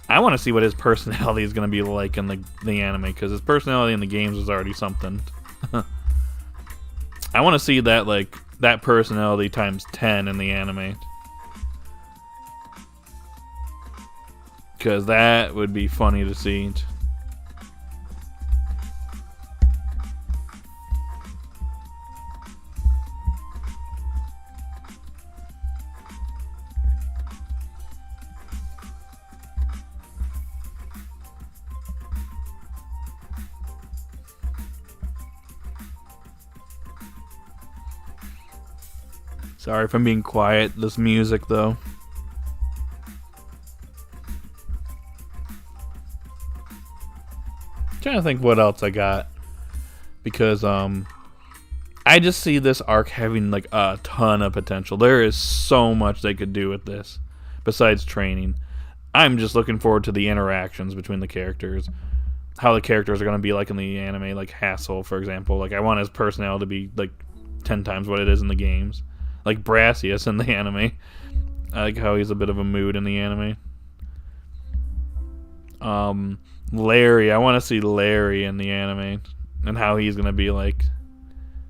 I want to see what his personality is going to be like in the anime, because his personality in the games is already something. I want to see that, like, that personality times 10 in the anime. Because that would be funny to see. Sorry if I'm being quiet. This music, though. Trying to think what else I got, because I just see this arc having like a ton of potential. There is so much they could do with this besides training. I'm just looking forward to the interactions between the characters, how the characters are going to be like in the anime, like Hassel, for example. Like, I want his personality to be like 10 times what it is in the games. Like Brassius in the anime. I like how he's a bit of a mood in the anime. Larry, I want to see Larry in the anime and how he's gonna be like,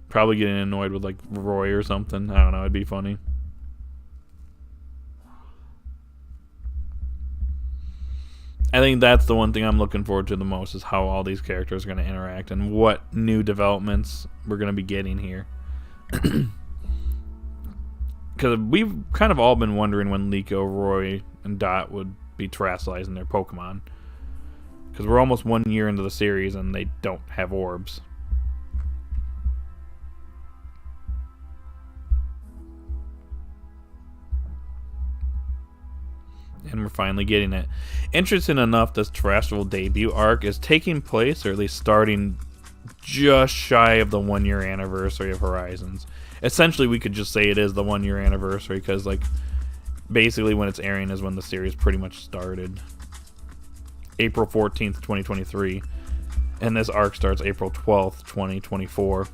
probably getting annoyed with like Roy or something. I don't know, it'd be funny. I think that's the one thing I'm looking forward to the most, is how all these characters are gonna interact and what new developments we're gonna be getting here. Because we've kind of all been wondering when Liko, Roy, and Dot would be terrestrializing their Pokemon. Because we're almost 1 year into the series and they don't have orbs. And we're finally getting it. Interesting enough, this terrestrial debut arc is taking place, or at least starting, just shy of the 1 year anniversary of Horizons. Essentially, we could just say it is the 1 year anniversary, because like basically when it's airing is when the series pretty much started. April 14th, 2023. And this arc starts April 12th, 2024.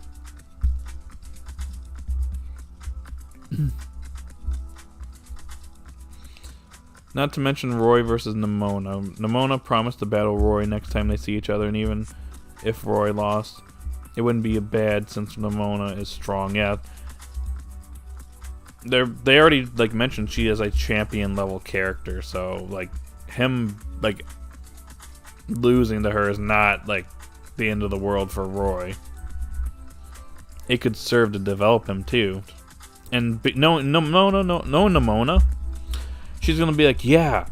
Not to mention Roy versus Nemona. Nemona promised to battle Roy next time they see each other, and even if Roy lost, it wouldn't be bad since Nemona is strong. Yeah. They already like mentioned she is a champion level character, so like him like losing to her is not like the end of the world for Roy. It could serve to develop him too. And no Nemona, she's gonna be like, yeah,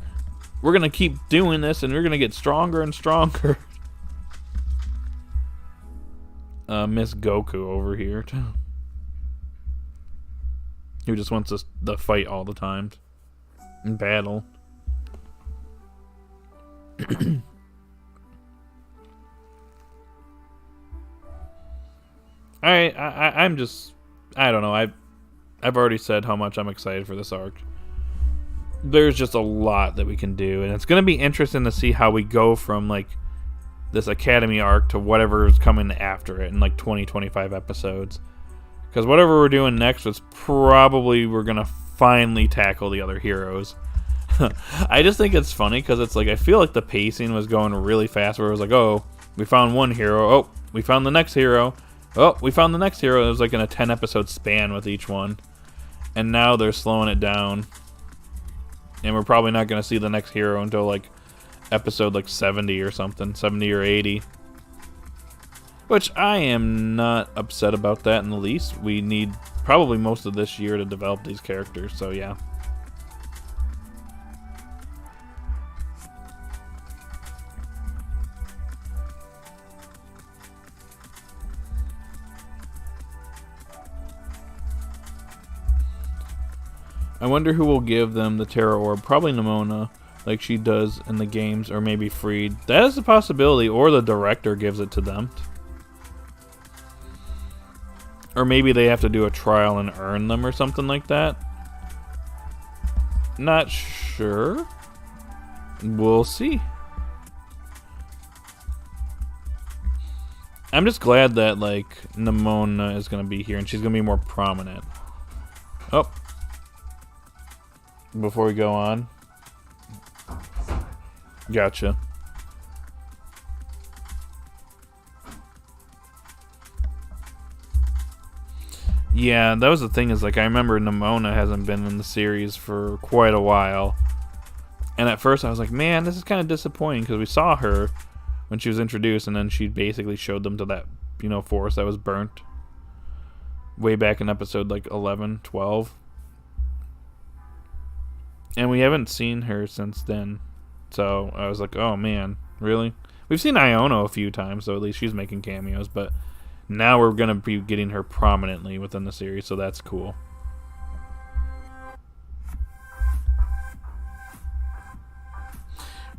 we're gonna keep doing this and we're gonna get stronger and stronger. Miss Goku over here too, who just wants us to fight all the time in battle. I'm just, I don't know. I've already said how much I'm excited for this arc. There's just a lot that we can do, and it's going to be interesting to see how we go from like this Academy arc to whatever is coming after it in like 20-25 episodes. Because whatever we're doing next is probably we're going to finally tackle the other heroes. I just think it's funny because it's like I feel like the pacing was going really fast, where it was like, oh, we found one hero, oh, we found the next hero, oh, we found the next hero. It was like in a 10 episode span with each one. And now they're slowing it down. And we're probably not going to see the next hero until like episode like 70 or something, 70 or 80. Which I am not upset about that in the least. We need probably most of this year to develop these characters, so yeah. I wonder who will give them the Terra Orb. Probably Nemona, like she does in the games, or maybe Freed. That is a possibility, or the director gives it to them. Or maybe they have to do a trial and earn them or something like that. Not sure. We'll see. I'm just glad that, like, Nemona is going to be here, and she's going to be more prominent. Oh. Before we go on, Gotcha. Yeah, that was the thing, is like I remember Nimona hasn't been in the series for quite a while. And at first I was like, man, this is kind of disappointing, because we saw her when she was introduced, and then she basically showed them to that, forest that was burnt way back in episode like 11, 12. And we haven't seen her since then. So I was like, oh man, really? We've seen Iono a few times, so at least she's making cameos, but now we're going to be getting her prominently within the series, so that's cool.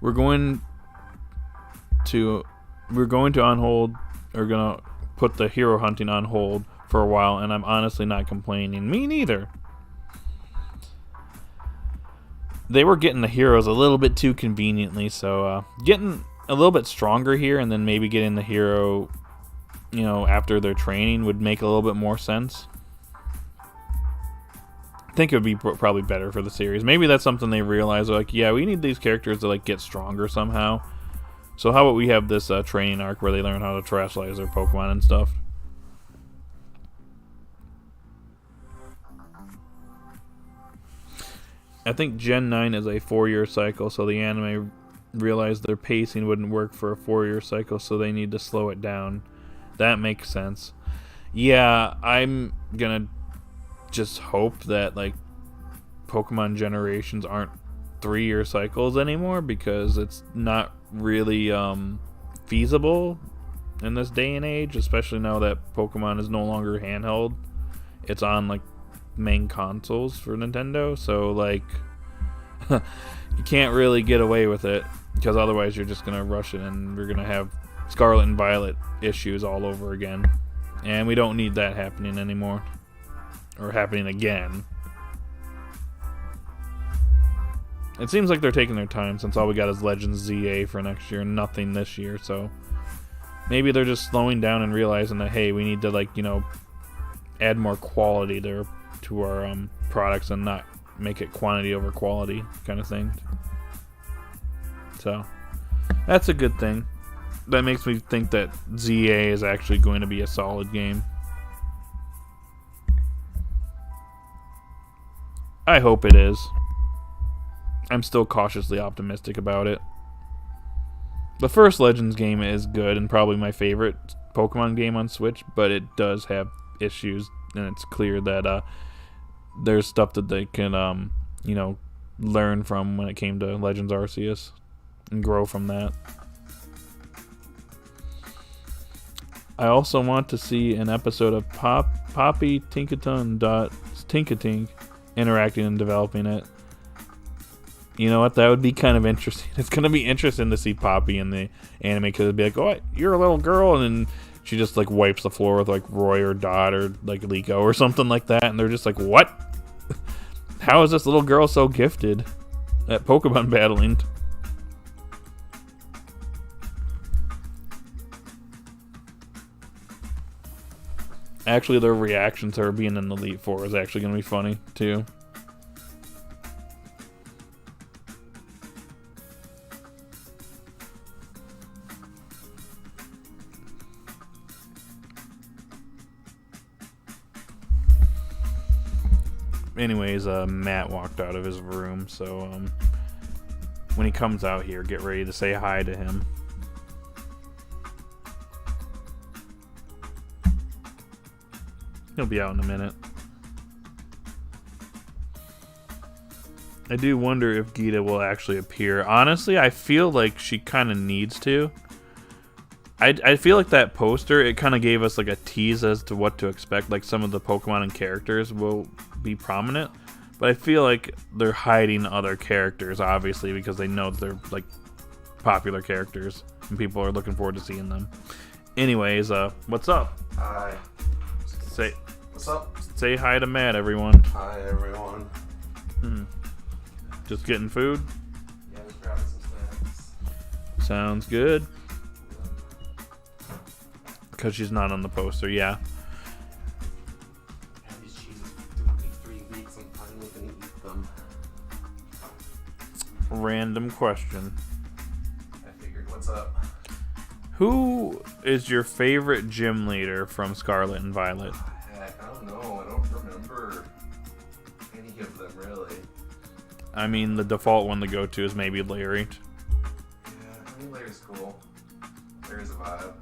We're going to on hold, or going to put the hero hunting on hold for a while, and I'm honestly not complaining. Me neither. They were getting the heroes a little bit too conveniently, so getting a little bit stronger here, and then maybe getting the hero, after their training would make a little bit more sense. I think it would be probably better for the series. Maybe that's something they realize, like, yeah, we need these characters to like get stronger somehow. So how about we have this training arc where they learn how to terrestrialize their Pokemon and stuff. I think Gen 9 is a 4-year cycle, so the anime realized their pacing wouldn't work for a 4-year cycle, so they need to slow it down. That makes sense. Yeah, I'm gonna just hope that like Pokemon generations aren't 3-year cycles anymore, because it's not really feasible in this day and age, especially now that Pokemon is no longer handheld. It's on like main consoles for Nintendo, so like you can't really get away with it, because otherwise you're just gonna rush it and we're gonna have Scarlet and Violet issues all over again, and we don't need that happening anymore, or happening again. It seems like they're taking their time, since all we got is Legends ZA for next year and nothing this year, so maybe they're just slowing down and realizing that, hey, we need to like, add more quality there to our products, and not make it quantity over quality kind of thing. So that's a good thing. That makes me think that ZA is actually going to be a solid game. I hope it is. I'm still cautiously optimistic about it. The first Legends game is good and probably my favorite Pokemon game on Switch, but it does have issues, and it's clear that there's stuff that they can learn from when it came to Legends Arceus and grow from that. I also want to see an episode of Poppy Tinkatink interacting and developing it. You know what? That would be kind of interesting. It's going to be interesting to see Poppy in the anime, because it'd be like, oh, you're a little girl, and then she just like wipes the floor with like Roy or Dot or like Liko or something like that, and they're just like, what? How is this little girl so gifted at Pokemon battling? Actually, their reaction to her being in the Elite Four is actually going to be funny too. Anyways, Matt walked out of his room, so when he comes out here, get ready to say hi to him. He'll be out in a minute. I do wonder if Geeta will actually appear. Honestly, I feel like she kind of needs to. I feel like that poster, it kind of gave us like a tease as to what to expect. Like some of the Pokemon and characters will be prominent, but I feel like they're hiding other characters, obviously, because they know they're like popular characters and people are looking forward to seeing them. Anyways, what's up? Hi. What's up? Say hi to Matt, everyone. Hi, everyone. Just getting food? Yeah, just grabbing some snacks. Sounds good. Because she's not on the poster, yeah. These cheeses took me 3 weeks. I'm finally gonna eat them. Random question. Who is your favorite gym leader from Scarlet and Violet? Heck, I don't know. I don't remember any of them really. I mean, the default one to go to is maybe Larry. Yeah, I think Larry's cool. Larry's a vibe.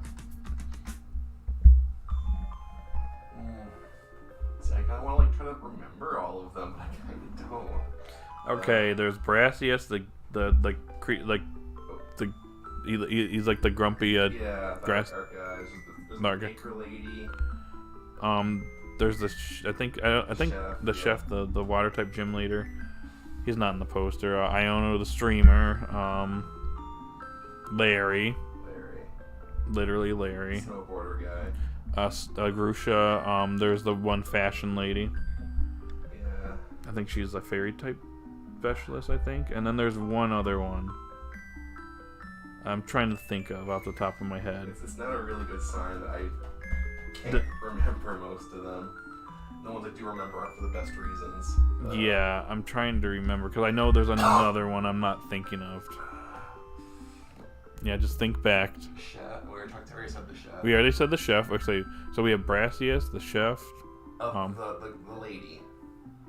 See, I kind of want to like try to remember all of them, but I kind of don't. Okay, there's Brassius, he's like the grumpy Yeah, the grass. dark guy. There's the Dark. baker lady. There's the I think Chef, the yeah. chef, the water type gym leader. He's not in the poster. Iono, the streamer. Larry, literally Larry. Snowboarder guy. Grusha. There's the one fashion lady. Yeah. I think she's a fairy type specialist, I think. And then there's one other one I'm trying to think of off the top of my head. It's not a really good sign that I can't remember most of them. The ones I do remember are for the best reasons. Yeah, I'm trying to remember because I know there's another one I'm not thinking of. Yeah, just think back. Chef. We already said the chef. We already said the chef. Okay, so we have Brassius, the chef. The lady.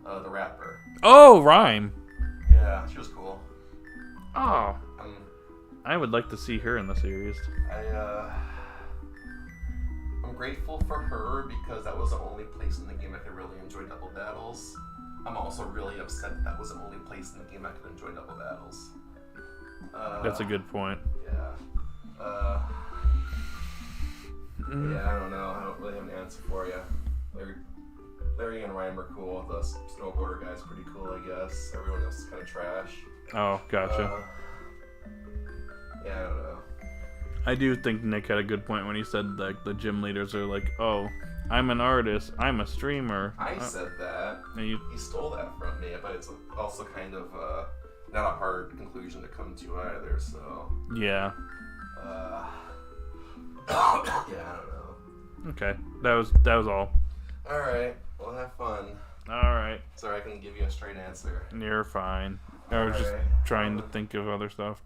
The rapper. Oh, Rhyme. Yeah, she was cool. Oh, I would like to see her in the series. I'm grateful for her because that was the only place in the game I could really enjoy double battles. I'm also really upset that was the only place in the game I could enjoy double battles. That's a good point. Yeah. Yeah, I don't know. I don't really have an answer for you. Larry and Ryan were cool. The snowboarder guy's pretty cool, I guess. Everyone else is kind of trash. Oh, gotcha. Yeah, I don't know. I do think Nick had a good point when he said like the gym leaders are like, oh, I'm an artist, I'm a streamer. I said that. And you, He stole that from me, but it's also kind of not a hard conclusion to come to either. So yeah. yeah, I don't know. Okay, that was all. All right, well, have fun. All right, Sorry, I couldn't give you a straight answer. you're fine. I was just Alright. trying to think of other stuff.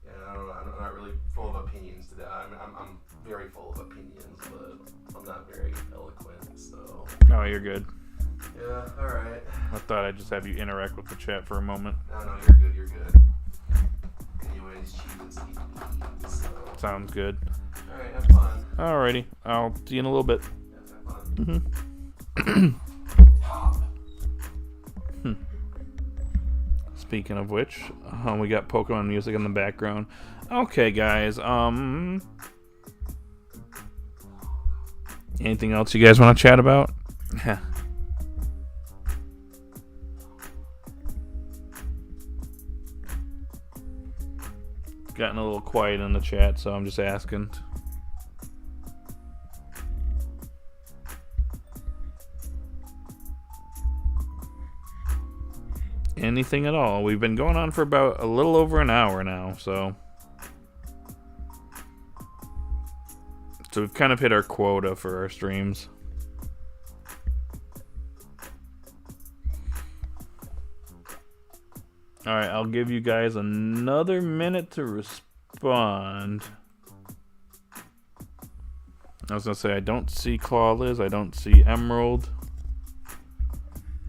Yeah, I don't know. I'm not really full of opinions today. I'm very full of opinions, but I'm not very eloquent. So Oh, you're good. yeah, all right. I thought I'd just have you interact with the chat for a moment. No, you're good. You're good. Anyways, cheese and eat. So Sounds good. all right, have fun. Alrighty, I'll see you in a little bit. Yeah, have fun. Speaking of which, we got Pokemon music in the background. Okay, guys. Anything else you guys want to chat about? Gotten a little quiet in the chat, so I'm just asking. Anything at all. We've been going on for about a little over an hour now, so we've kind of hit our quota for our streams. Alright, I'll give you guys another minute to respond. I was gonna say, I don't see Clawliz, I don't see Emerald.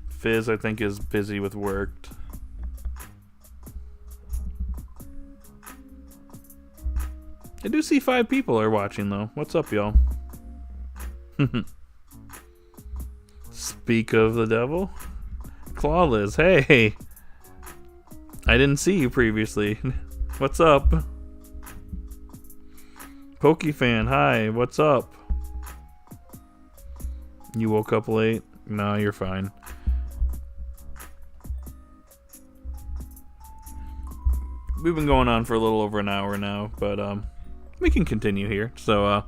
Fizz, I think, is busy with work. I do see 5 people are watching, though. What's up, y'all? Speak of the devil. Clawliz, hey! I didn't see you previously. What's up? Pokefan, hi, what's up? You woke up late? No, you're fine. We've been going on for a little over an hour now, but we can continue here. So,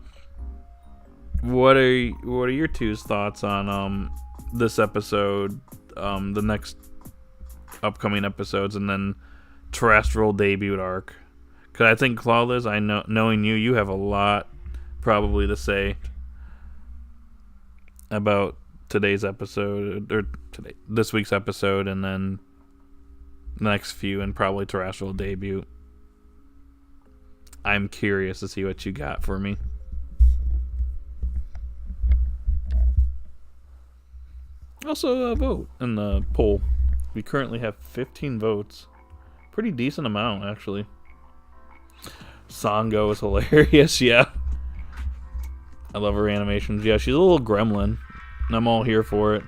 what are your two's thoughts on this episode, the next upcoming episodes, and then terrestrial debut arc? Because I think Clawless, knowing you have a lot probably to say about today's episode or this week's episode, and then the next few, and probably terrestrial debut. I'm curious to see what you got for me. Also, vote in the poll. We currently have 15 votes. Pretty decent amount, actually. Sango is hilarious, yeah. I love her animations. Yeah, she's a little gremlin, and I'm all here for it.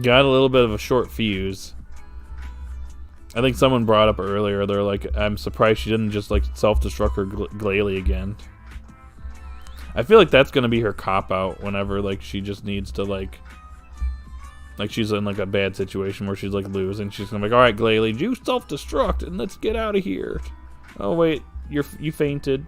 Got a little bit of a short fuse. I think someone brought up earlier, they're like, I'm surprised she didn't just like self-destruct her Glalie again. I feel like that's gonna be her cop-out whenever like she just needs to like she's in like a bad situation where she's like losing. She's gonna be like, alright Glalie, you self-destruct and let's get out of here. Oh wait, you fainted.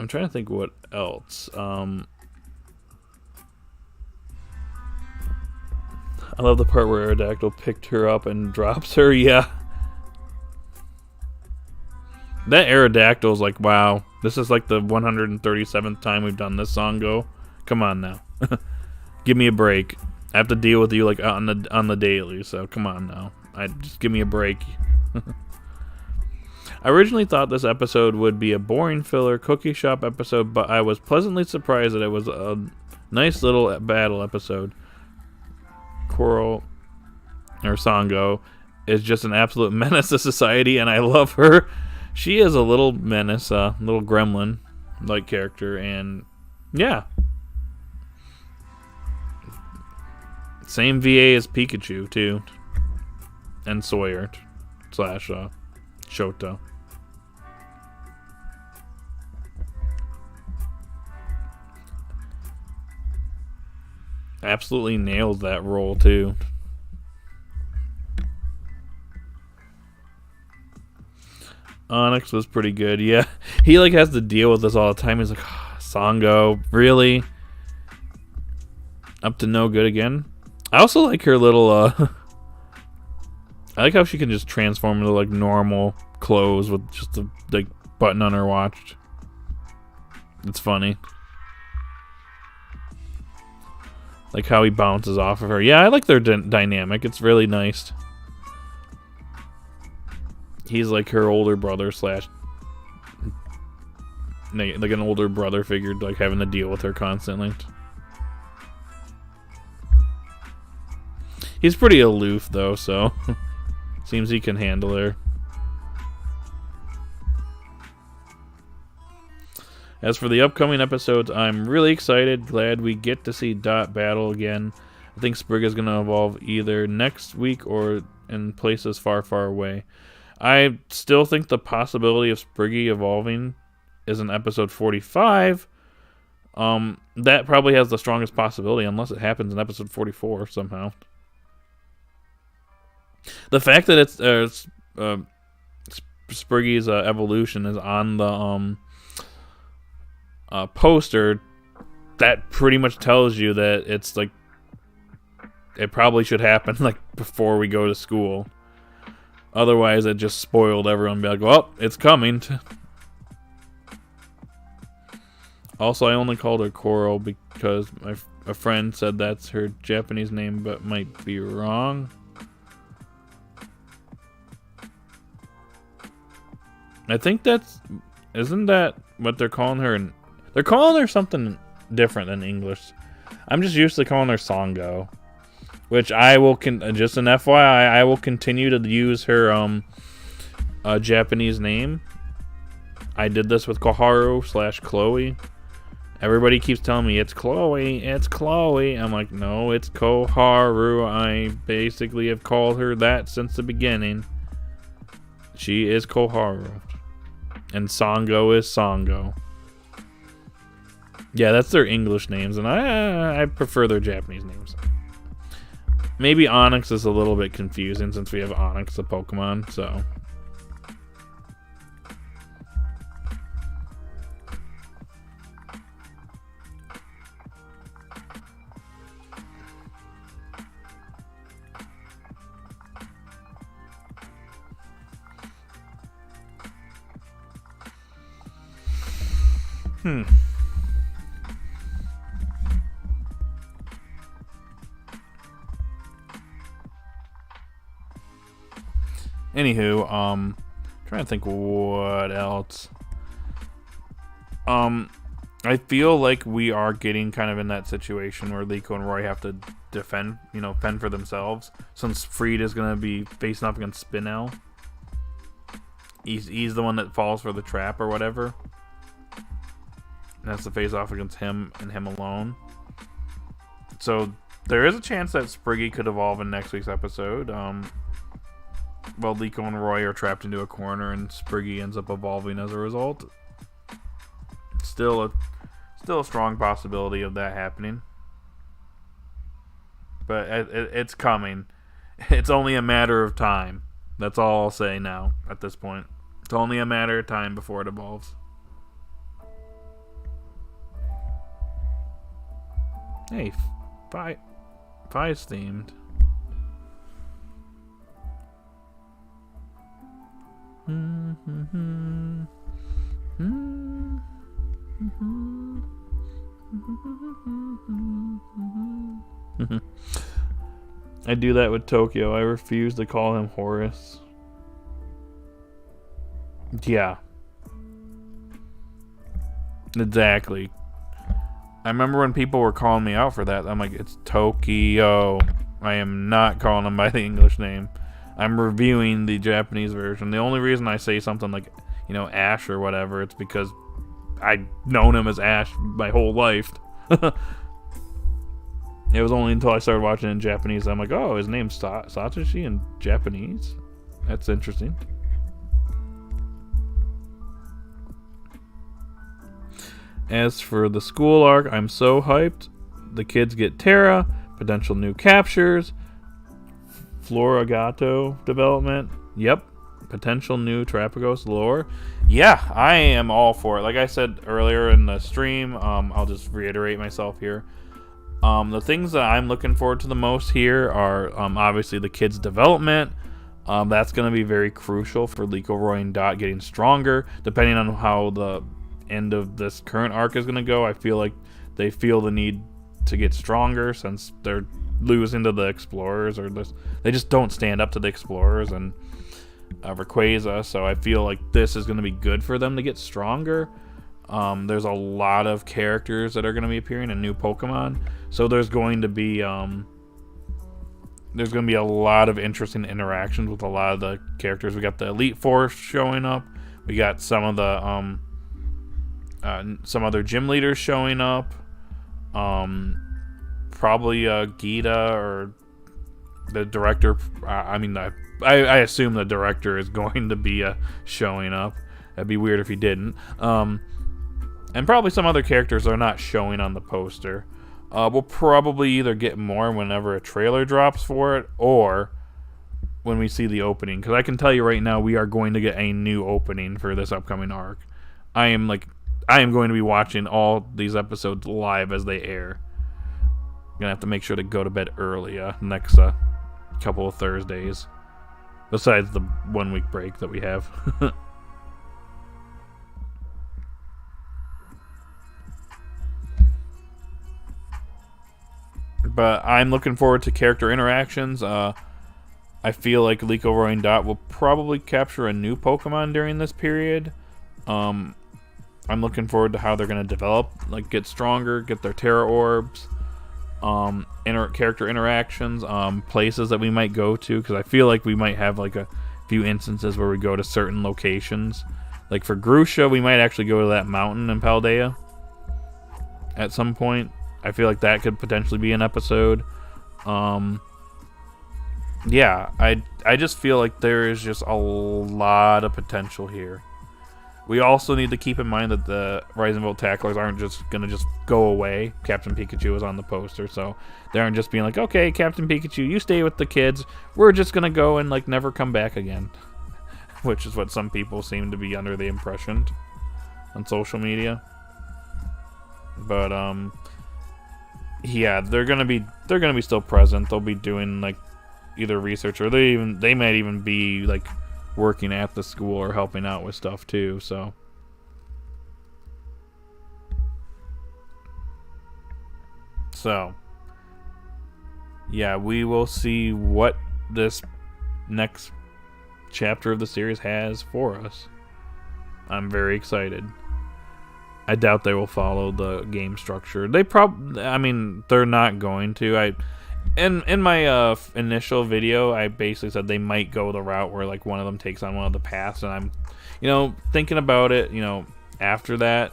I'm trying to think what else. I love the part where Aerodactyl picked her up and drops her. Yeah. That Aerodactyl is like, wow. This is like the 137th time we've done this Sango. Come on now. Give me a break. I have to deal with you like on the daily, so come on now. Just give me a break. I originally thought this episode would be a boring filler cookie shop episode, but I was pleasantly surprised that it was a nice little battle episode. Coral, or Sango, is just an absolute menace to society, and I love her. She is a little menace, little gremlin-like character, and yeah. Same VA as Pikachu, too. And Sawyer, / Shoto. Absolutely nails that role too. Onyx was pretty good. Yeah, he like has to deal with this all the time. He's like, oh, Sango, really? Up to no good again? I also like her little I like how she can just transform into like normal clothes with just the like button on her watch. It's funny. Like how he bounces off of her. Yeah, I like their dynamic. It's really nice. He's like her older brother / like an older brother figure, like having to deal with her constantly. He's pretty aloof though, so seems he can handle her. As for the upcoming episodes, I'm really excited. Glad we get to see Dot battle again. I think Sprig is going to evolve either next week or in places far, far away. I still think the possibility of Spriggy evolving is in episode 45. That probably has the strongest possibility, unless it happens in episode 44 somehow. The fact that it's Spriggy's evolution is on the poster, that pretty much tells you that it's like it probably should happen like before we go to school. Otherwise, it just spoiled everyone. Be like, well, it's coming. Also, I only called her Coral because a friend said that's her Japanese name, but might be wrong. I think isn't that what they're calling her? They're calling her something different than English. I'm just used to calling her Sango, which I will just an FYI, I will continue to use her Japanese name. I did this with Koharu / Chloe. Everybody keeps telling me it's Chloe, it's Chloe. I'm like, no, it's Koharu. I basically have called her that since the beginning. She is Koharu. And Sango is Sango. Yeah, that's their English names, and I prefer their Japanese names. Maybe Onyx is a little bit confusing since we have Onyx, the Pokemon, so. Anywho, trying to think what else. I feel like we are getting kind of in that situation where Liko and Roy have to fend for themselves. Since Freed is going to be facing up against Spinel. He's the one that falls for the trap or whatever. And has to face off against him and him alone. So there is a chance that Spriggy could evolve in next week's episode. Well, Liko and Roy are trapped into a corner and Spriggy ends up evolving as a result. Still a strong possibility of that happening. But it's coming. It's only a matter of time. That's all I'll say now at this point. It's only a matter of time before it evolves. Hey, Fi's themed. I do that with Tokyo. I refuse to call him Horace. Yeah. Exactly. I remember when people were calling me out for that. I'm like, it's Tokyo. I am not calling him by the English name. I'm reviewing the Japanese version. The only reason I say something like, Ash or whatever, it's because I've known him as Ash my whole life. It was only until I started watching it in Japanese I'm like, oh, his name's Satoshi in Japanese? That's interesting. As for the school arc, I'm so hyped. The kids get Terra, potential new captures, Floragato development. Yep. Potential new Terapagos lore. Yeah, I am all for it. Like I said earlier in the stream, I'll just reiterate myself here. The things that I'm looking forward to the most here are obviously the kids' development. That's going to be very crucial for Liko, Roy, and Dot getting stronger. Depending on how the end of this current arc is going to go, I feel like they feel the need to get stronger since they're losing to the Explorers, or they just don't stand up to the Explorers and Rayquaza. So I feel like this is going to be good for them to get stronger. There's a lot of characters that are going to be appearing in new Pokemon, so there's going to be a lot of interesting interactions with a lot of the characters. We got the Elite Four showing up. We got some of the some other gym leaders showing up. Probably Gita or the director. I assume the director is going to be showing up. That'd be weird if he didn't. And probably some other characters are not showing on the poster. We'll probably either get more whenever a trailer drops for it, or when we see the opening. Because I can tell you right now, we are going to get a new opening for this upcoming arc. I am going to be watching all these episodes live as they air. I'm gonna have to make sure to go to bed early next couple of Thursdays. Besides the 1 week break that we have. But I'm looking forward to character interactions. I feel like Liko, Roy, and Dot will probably capture a new Pokemon during this period. I'm looking forward to how they're going to develop, like get stronger, get their Terra Orbs, character interactions, places that we might go to, because I feel like we might have like a few instances where we go to certain locations. Like for Grusha, we might actually go to that mountain in Paldea at some point. I feel like that could potentially be an episode. Yeah, I just feel like there is just a lot of potential here. We also need to keep in mind that the Rising Volt Tacklers aren't just going to just go away. Captain Pikachu is on the poster, so they aren't just being like, okay, Captain Pikachu, you stay with the kids. We're just going to go and like never come back again. Which is what some people seem to be under the impression on social media. But yeah, they're gonna be still present. They'll be doing like either research, or they might even be like working at the school or helping out with stuff too. So So, yeah, we will see what this next chapter of the series has for us. I'm very excited. I doubt they will follow the game structure. They're not going to. In my initial video, I basically said they might go the route where like one of them takes on one of the paths, and I'm, thinking about it, after that,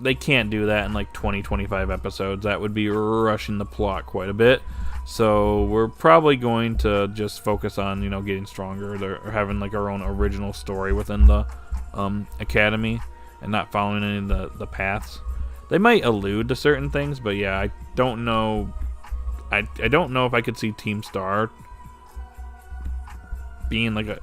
they can't do that in like 20-25 episodes. That would be rushing the plot quite a bit. So we're probably going to just focus on, getting stronger or having like our own original story within the academy and not following any of the paths. They might allude to certain things, but yeah, I don't know. I don't know if I could see Team Star being like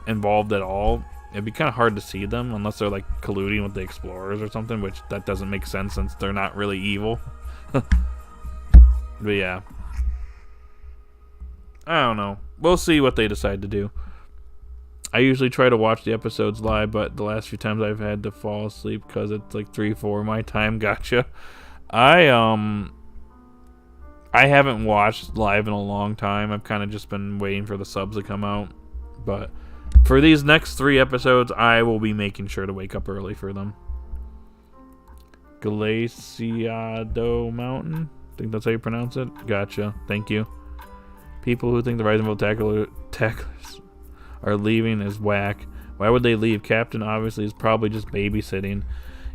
involved at all. It'd be kind of hard to see them unless they're like colluding with the explorers or something, which that doesn't make sense since they're not really evil. But yeah, I don't know. We'll see what they decide to do. I usually try to watch the episodes live, but the last few times I've had to fall asleep because it's like 3-4 my time. Gotcha. I haven't watched live in a long time. I've kind of just been waiting for the subs to come out. But for these next 3 episodes, I will be making sure to wake up early for them. Glaciado Mountain? I think that's how you pronounce it. Gotcha. Thank you. People who think the Rising Bolt Tacklers are leaving is whack. Why would they leave? Captain obviously is probably just babysitting.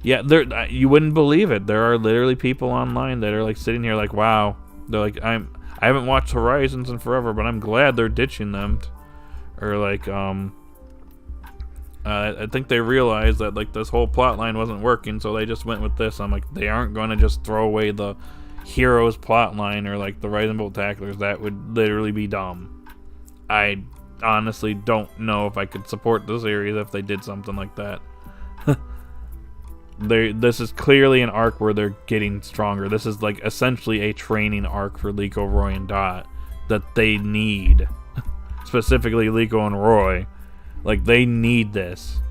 Yeah, you wouldn't believe it. There are literally people online that are like sitting here like, wow. They're like, I haven't watched Horizons in forever, but I'm glad they're ditching them. Or like, I think they realized that like this whole plot line wasn't working, so they just went with this. I'm like, they aren't going to just throw away the hero's plot line or like the Rising Bolt Tacklers. That would literally be dumb. I honestly don't know if I could support the series if they did something like that. This is clearly an arc where they're getting stronger. This is like essentially a training arc for Liko, Roy, and Dot that they need. Specifically Liko and Roy. Like, they need this.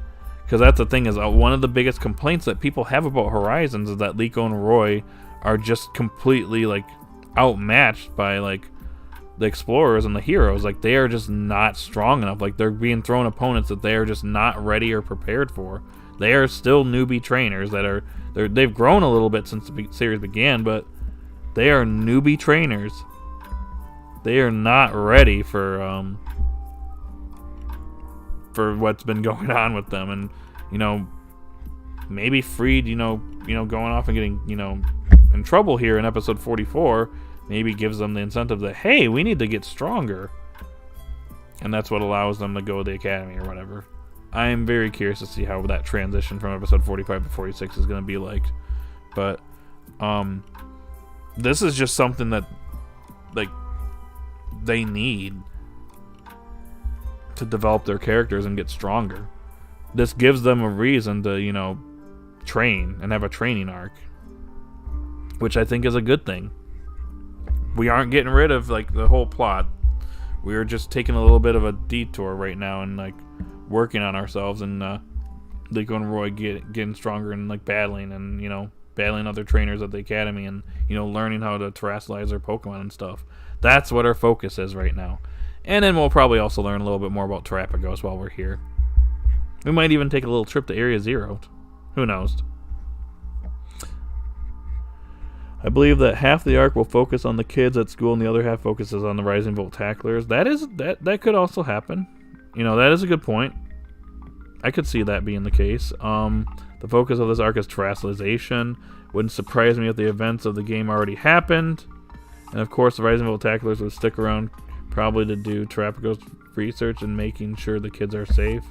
Because that's the thing, is one of the biggest complaints that people have about Horizons is that Liko and Roy are just completely like outmatched by like the explorers and the heroes. Like, they are just not strong enough. Like, they're being thrown opponents that they are just not ready or prepared for. They are still newbie trainers that they've grown a little bit since the series began, but they are newbie trainers. They are not ready for what's been going on with them. And maybe Freed, going off and getting in trouble here in episode 44 maybe gives them the incentive that, hey, we need to get stronger, and that's what allows them to go to the academy or whatever. I am very curious to see how that transition from episode 45 to 46 is going to be like. But this is just something that like they need to develop their characters and get stronger. This gives them a reason to, train and have a training arc, which I think is a good thing. We aren't getting rid of like the whole plot. We are just taking a little bit of a detour right now and like working on ourselves, and Liko and Roy getting stronger and like battling and battling other trainers at the academy and learning how to terrestrialize their Pokemon and stuff. That's what our focus is right now. And then we'll probably also learn a little bit more about Terrapagos while we're here. We might even take a little trip to Area Zero. Who knows? I believe that half the arc will focus on the kids at school and the other half focuses on the Rising Bolt Tacklers. That could also happen. That is a good point. I could see that being the case. The focus of this arc is terrestrialization. Wouldn't surprise me if the events of the game already happened. And of course, the Rising Bolt Tacklers would stick around probably to do Terrapagos research and making sure the kids are safe.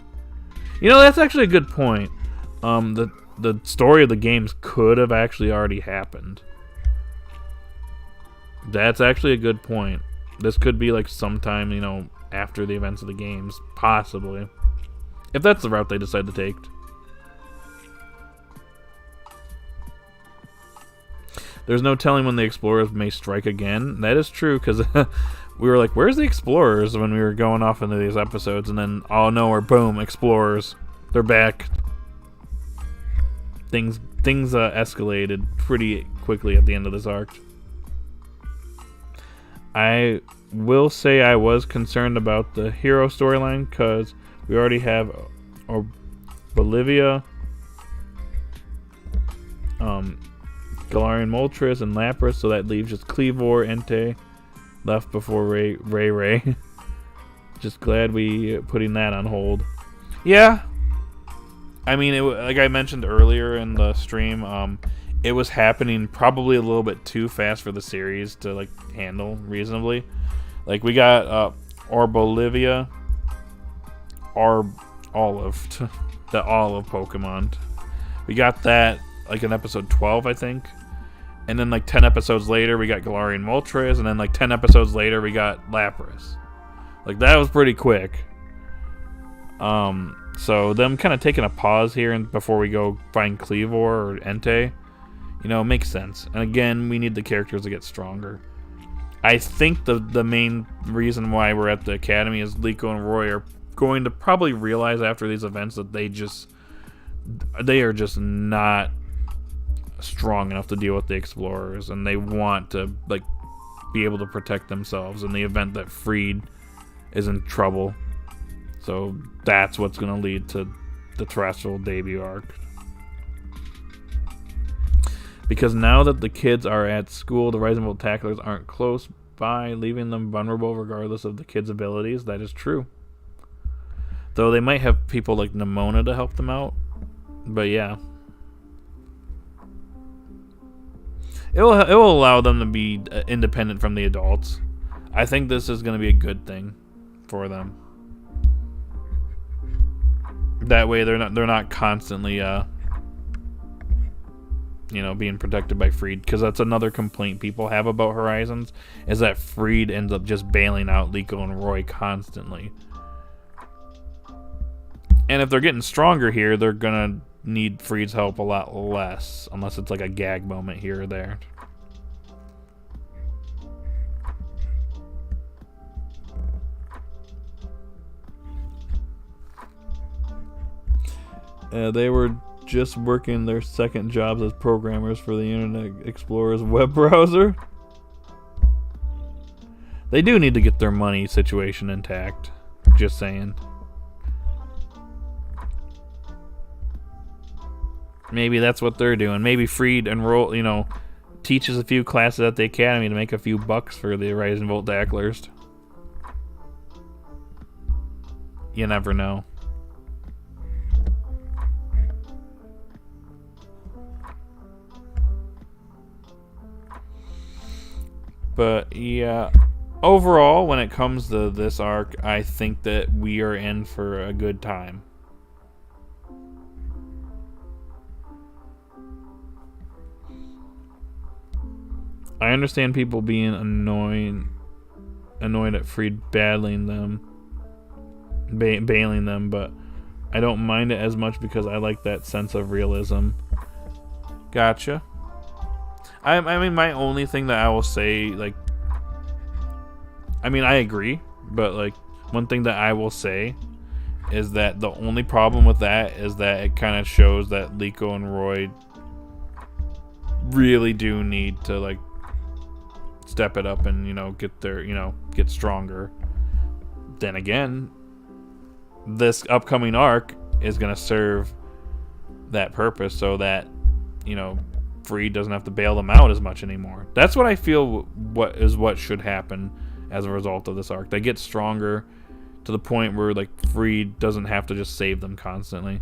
That's actually a good point. The story of the games could have actually already happened. That's actually a good point. This could be like sometime, after the events of the games, possibly. If that's the route they decide to take. There's no telling when the explorers may strike again. That is true, because we were like, where's the explorers when we were going off into these episodes, and then, oh no, or boom, explorers. They're back. Things escalated pretty quickly at the end of this arc. I will say I was concerned about the hero storyline because we already have Bolivia, Galarian Moltres, and Lapras, so that leaves just Cleavor, Entei left before Ray. Just glad we putting that on hold. Yeah, I mean, like I mentioned earlier in the stream, it was happening probably a little bit too fast for the series to like handle reasonably. Like we got Bolivia, Olive, the Olive Pokemon. We got that like in episode 12, I think. And then like 10 episodes later, we got Galarian Moltres, and then like 10 episodes later, we got Lapras. Like that was pretty quick. So them kind of taking a pause here and before we go find Cleavor or Entei, makes sense. And again, we need the characters to get stronger. I think the main reason why we're at the academy is Liko and Roy are going to probably realize after these events that they are just not strong enough to deal with the explorers, and they want to like be able to protect themselves in the event that Freed is in trouble. So that's what's going to lead to the terrestrial debut arc. Because now that the kids are at school, the Rising Volt Tacklers aren't close by, leaving them vulnerable regardless of the kids' abilities. That is true. Though they might have people like Nimona to help them out. But yeah. It will allow them to be independent from the adults. I think this is going to be a good thing for them. That way they're not constantly being protected by Freed, because that's another complaint people have about Horizons, is that Freed ends up just bailing out Liko and Roy constantly. And if they're getting stronger here, they're gonna need Freed's help a lot less, unless it's like a gag moment here or there. They were just working their second jobs as programmers for the Internet Explorer's web browser. They do need to get their money situation intact. Just saying. Maybe that's what they're doing. Maybe Freed teaches a few classes at the academy to make a few bucks for the Rising Volt Tacklers. You never know. But yeah, overall, when it comes to this arc, I think that we are in for a good time. I understand people being annoyed at Freed bailing them, but I don't mind it as much because I like that sense of realism. Gotcha. I mean, my only thing that I will say, I agree, but one thing that I will say is that the only problem with that is that it kind of shows that Liko and Roy really do need to step it up and get stronger. Then again, this upcoming arc is going to serve that purpose so that Freed doesn't have to bail them out as much anymore. That's what I feel what should happen as a result of this arc. They get stronger to the point where Freed doesn't have to just save them constantly.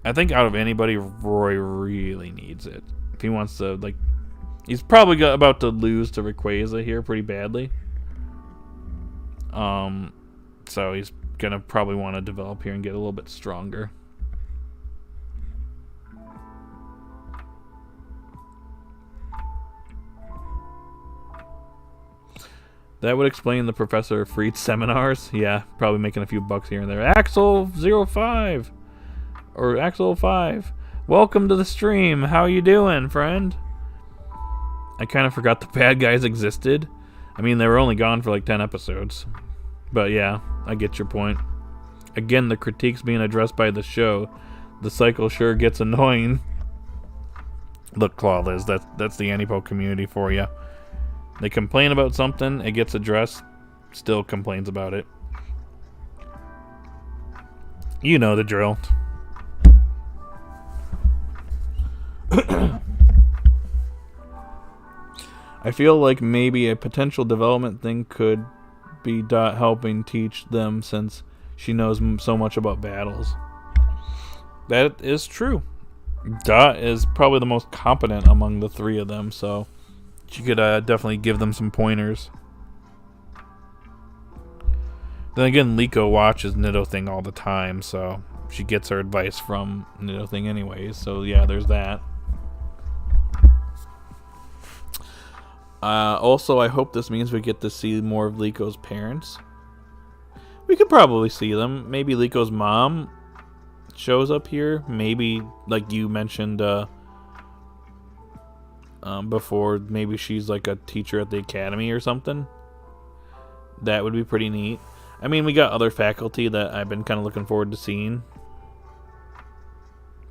I think out of anybody, Roy really needs it. If he wants to he's probably about to lose to Rayquaza here pretty badly. So he's gonna probably want to develop here and get a little bit stronger. That would explain the Professor Freed seminars. Yeah, probably making a few bucks here and there. Axel05 or Axel5, welcome to the stream. How you doing, friend? I kind of forgot the bad guys existed. I mean, they were only gone for 10 episodes. But yeah, I get your point. Again, the critiques being addressed by the show. The cycle sure gets annoying. Look, Clawless, that's the anipoke community for you. They complain about something, it gets addressed, still complains about it. You know the drill. I feel like maybe a potential development thing could be Dot helping teach them since she knows so much about battles. That is true. Dot is probably the most competent among the three of them, so she could definitely give them some pointers. Then again, Liko watches Nidothing all the time, so she gets her advice from Nidothing anyways, so yeah, there's that. Also, I hope this means we get to see more of Liko's parents. We could probably see them. Maybe Liko's mom shows up here. Maybe, like you mentioned before, maybe she's like a teacher at the academy or something. That would be pretty neat. I mean, we got other faculty that I've been kind of looking forward to seeing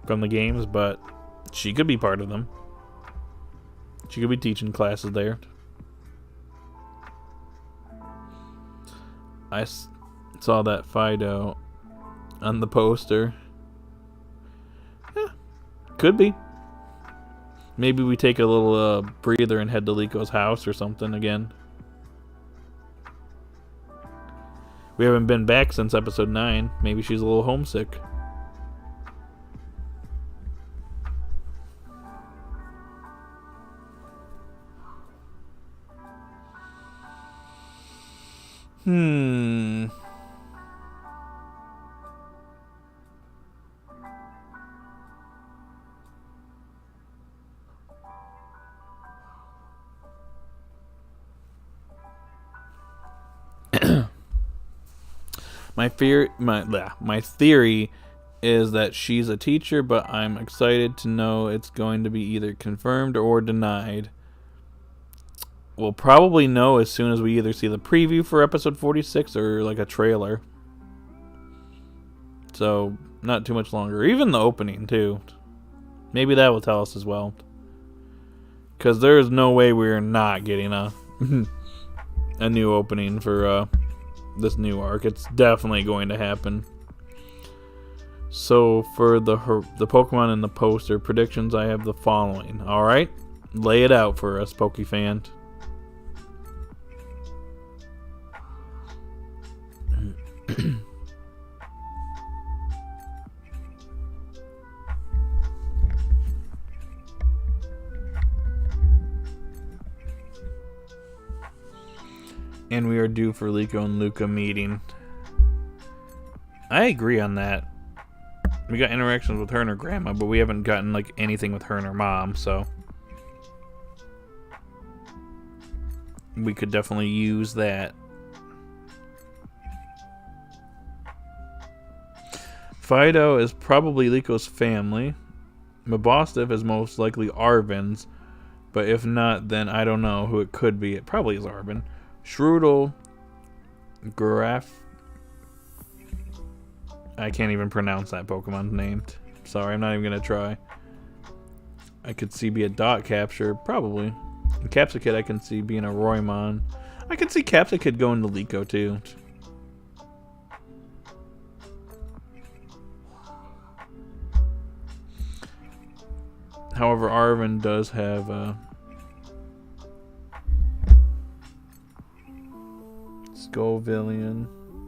from the games, but she could be part of them. She could be teaching classes there. I saw that Fido on the poster. Yeah, could be. Maybe we take a little breather and head to Liko's house or something again. We haven't been back since episode 9. Maybe she's a little homesick. My theory is that she's a teacher, but I'm excited to know it's going to be either confirmed or denied. We'll probably know as soon as we either see the preview for episode 46 or like a trailer. So, not too much longer. Even the opening, too. Maybe that will tell us as well. Because there is no way we're not getting a new opening for this new arc. It's definitely going to happen. So, for the Pokemon in the poster predictions, I have the following. Alright? Lay it out for us, Pokefan. And we are due for Liko and Luca meeting. I agree on that. We got interactions with her and her grandma, but we haven't gotten like anything with her and her mom, so we could definitely use that. Fido is probably Liko's family. Mabosstiff is most likely Arvin's, but if not, then I don't know who it could be. It probably is Arvin. Shroodle, I can't even pronounce that Pokemon's name. Sorry, I'm not even going to try. I could see be a Dot Capture, probably. And Capsakid I can see being a Roymon. I could see Capsakid going to Liko too. However, Arvin does have Scovillian,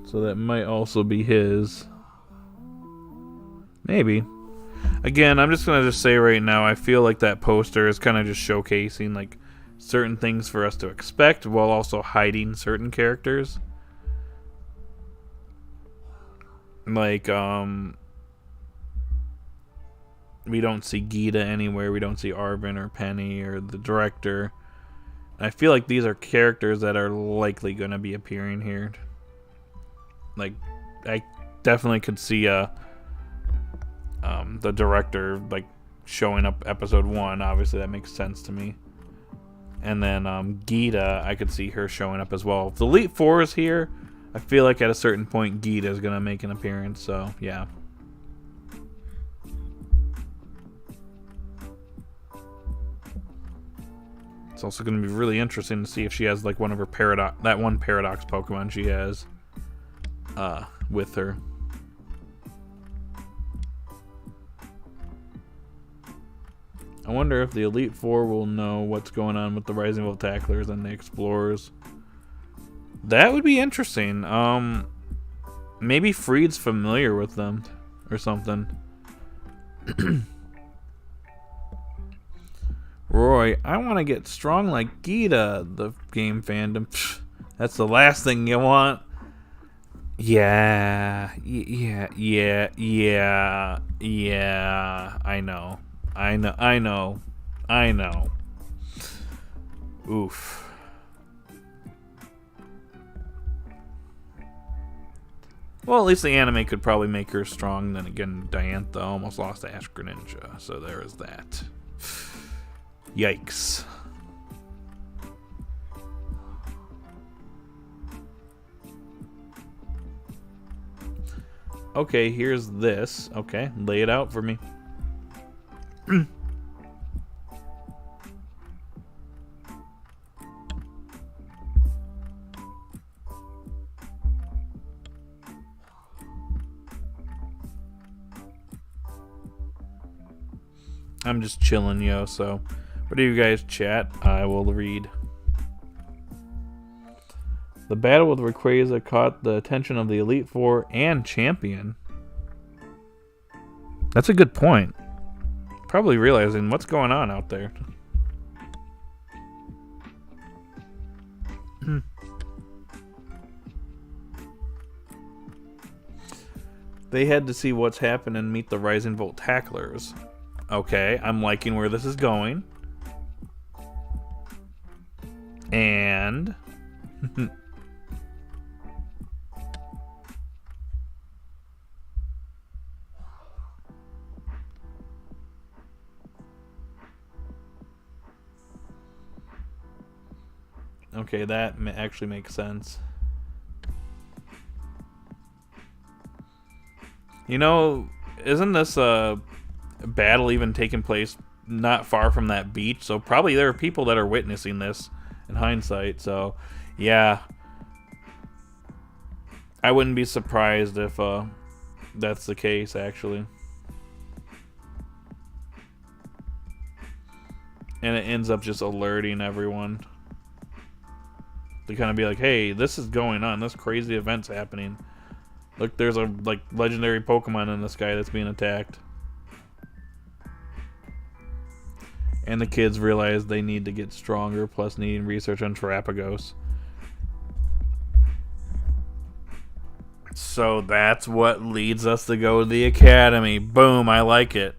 so that might also be his. Maybe. Again, I'm just gonna say right now, I feel like that poster is kind of just showcasing like certain things for us to expect while also hiding certain characters. Like we don't see Gita anywhere, we don't see Arvin or Penny or the director. I feel like these are characters that are likely going to be appearing here. Like, I definitely could see the director like showing up episode 1. Obviously, that makes sense to me. And then Gita, I could see her showing up as well. If the Elite Four is here, I feel like at a certain point Gita is going to make an appearance. So, yeah. It's also going to be really interesting to see if she has like one of her that one paradox Pokemon she has with her. I wonder if the Elite Four will know what's going on with the Rising Voltaclers and the Explorers. That would be interesting. Maybe Freed's familiar with them or something. Roy, I want to get strong like Gita, the game fandom. Pfft, that's the last thing you want. Yeah. I know. Oof. Well, at least the anime could probably make her strong. Then again, Diantha almost lost to Ash Greninja, so there is that. Yikes. Okay, here's this. Okay, lay it out for me. I'm just chilling, yo, so what do you guys chat? I will read. The battle with Rayquaza caught the attention of the Elite Four and Champion. That's a good point. Probably realizing what's going on out there. They had to see what's happened and meet the Rising Voltaclers. Okay, I'm liking where this is going. And... okay, that actually makes sense. You know, isn't this battle even taking place not far from that beach? So probably there are people that are witnessing this in hindsight. So, yeah. I wouldn't be surprised if that's the case, actually. And it ends up just alerting everyone. To kind of be like, hey, this is going on. This crazy event's happening. Look, there's a legendary Pokemon in the sky that's being attacked. And the kids realize they need to get stronger, plus needing research on Terrapagos. So that's what leads us to go to the academy. Boom, I like it.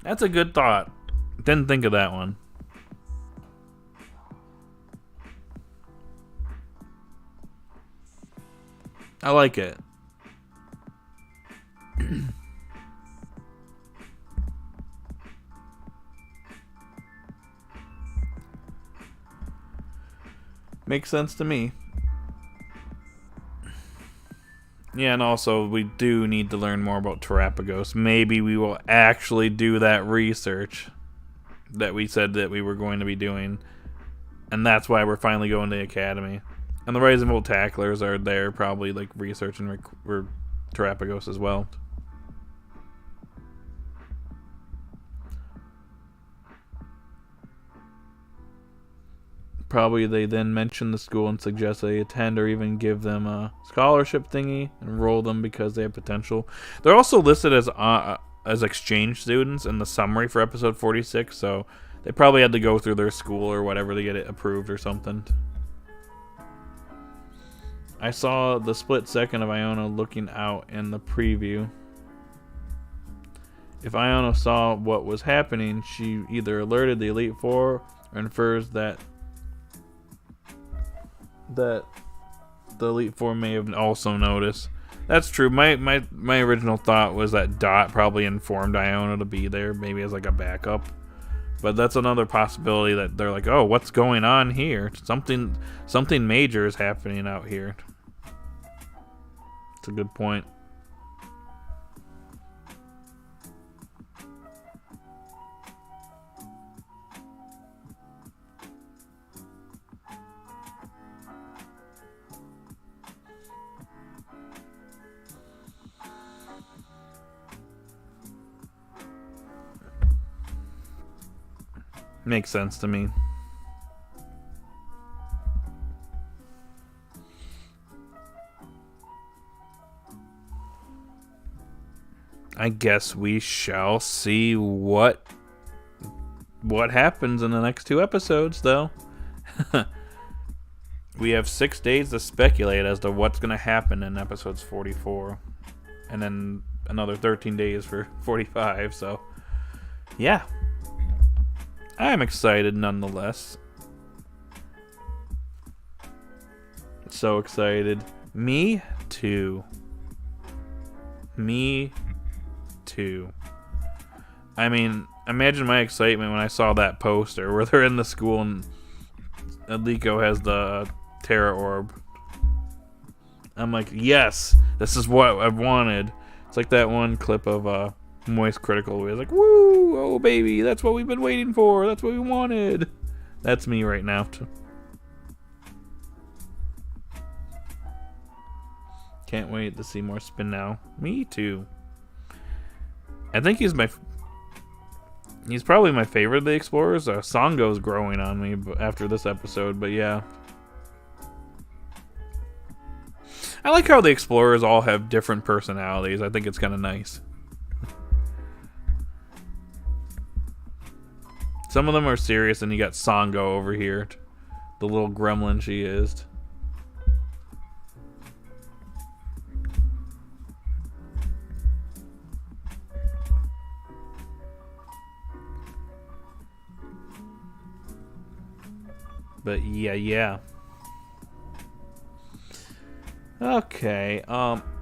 That's a good thought. Didn't think of that one. I like it. Makes sense to me. Yeah, and also we do need to learn more about Terrapagos. Maybe we will actually do that research that we said that we were going to be doing. And that's why we're finally going to the academy. And the Rising Voltaclers are there probably like researching Terrapagos as well. Probably they then mention the school and suggest they attend or even give them a scholarship thingy, enroll them because they have potential. They're also listed as exchange students in the summary for episode 46, so they probably had to go through their school or whatever to get it approved or something. I saw the split second of Iona looking out in the preview. If Iona saw what was happening, she either alerted the Elite Four or infers that the Elite Four may have also noticed. That's true. My original thought was that Dot probably informed Iona to be there, maybe as like a backup. But that's another possibility that they're like, oh, what's going on here? Something major is happening out here. It's a good point. Makes sense to me. I guess we shall see what happens in the next 2 episodes, though. We have 6 days to speculate as to what's going to happen in episodes 44. And then another 13 days for 45, so... yeah. I'm excited nonetheless. So excited. Me too. Me too. I mean, imagine my excitement when I saw that poster where they're in the school and Liko has the Terra Orb. I'm like, yes, this is what I've wanted. It's like that one clip of Moist Critical where it's like, woo, oh baby, that's what we've been waiting for. That's what we wanted. That's me right now. Can't wait to see more Spin now. Me too. I think he's probably my favorite of the explorers. Sango's growing on me after this episode, but yeah. I like how the explorers all have different personalities. I think it's kind of nice. Some of them are serious, and you got Sango over here. The little gremlin she is. But yeah. Okay,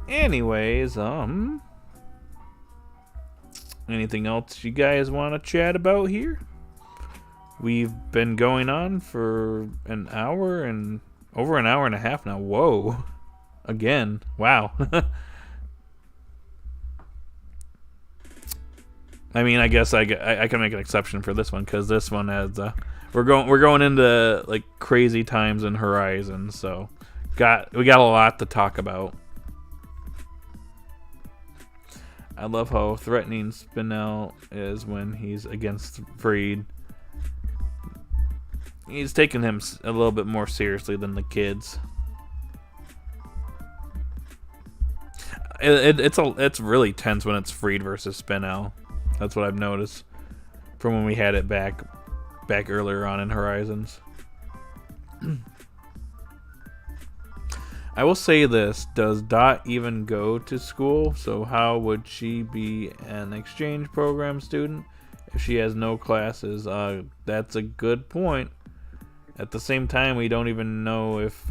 anyways, anything else you guys want to chat about here? We've been going on for an hour and over an hour and a half now. Whoa. Again. Wow. I mean, I guess I can make an exception for this one because this one has we're going into like crazy times in Horizon, so we got a lot to talk about. I love how threatening Spinel is when he's against Freed. He's taking him a little bit more seriously than the kids. It's really tense when it's Freed versus Spinel. That's what I've noticed from when we had it back earlier on in Horizons. I will say this, does Dot even go to school? So how would she be an exchange program student if she has no classes? That's a good point. At the same time, we don't even know if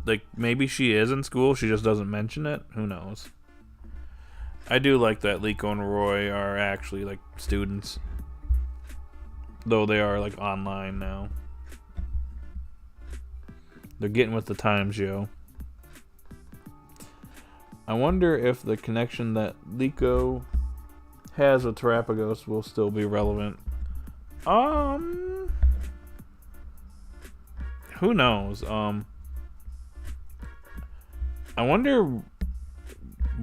like maybe she is in school, she just doesn't mention it. Who knows? I do like that Liko and Roy are actually like students, though they are like online now. They're getting with the times, yo. I wonder if the connection that Liko has with Terapagos will still be relevant. Who knows? I wonder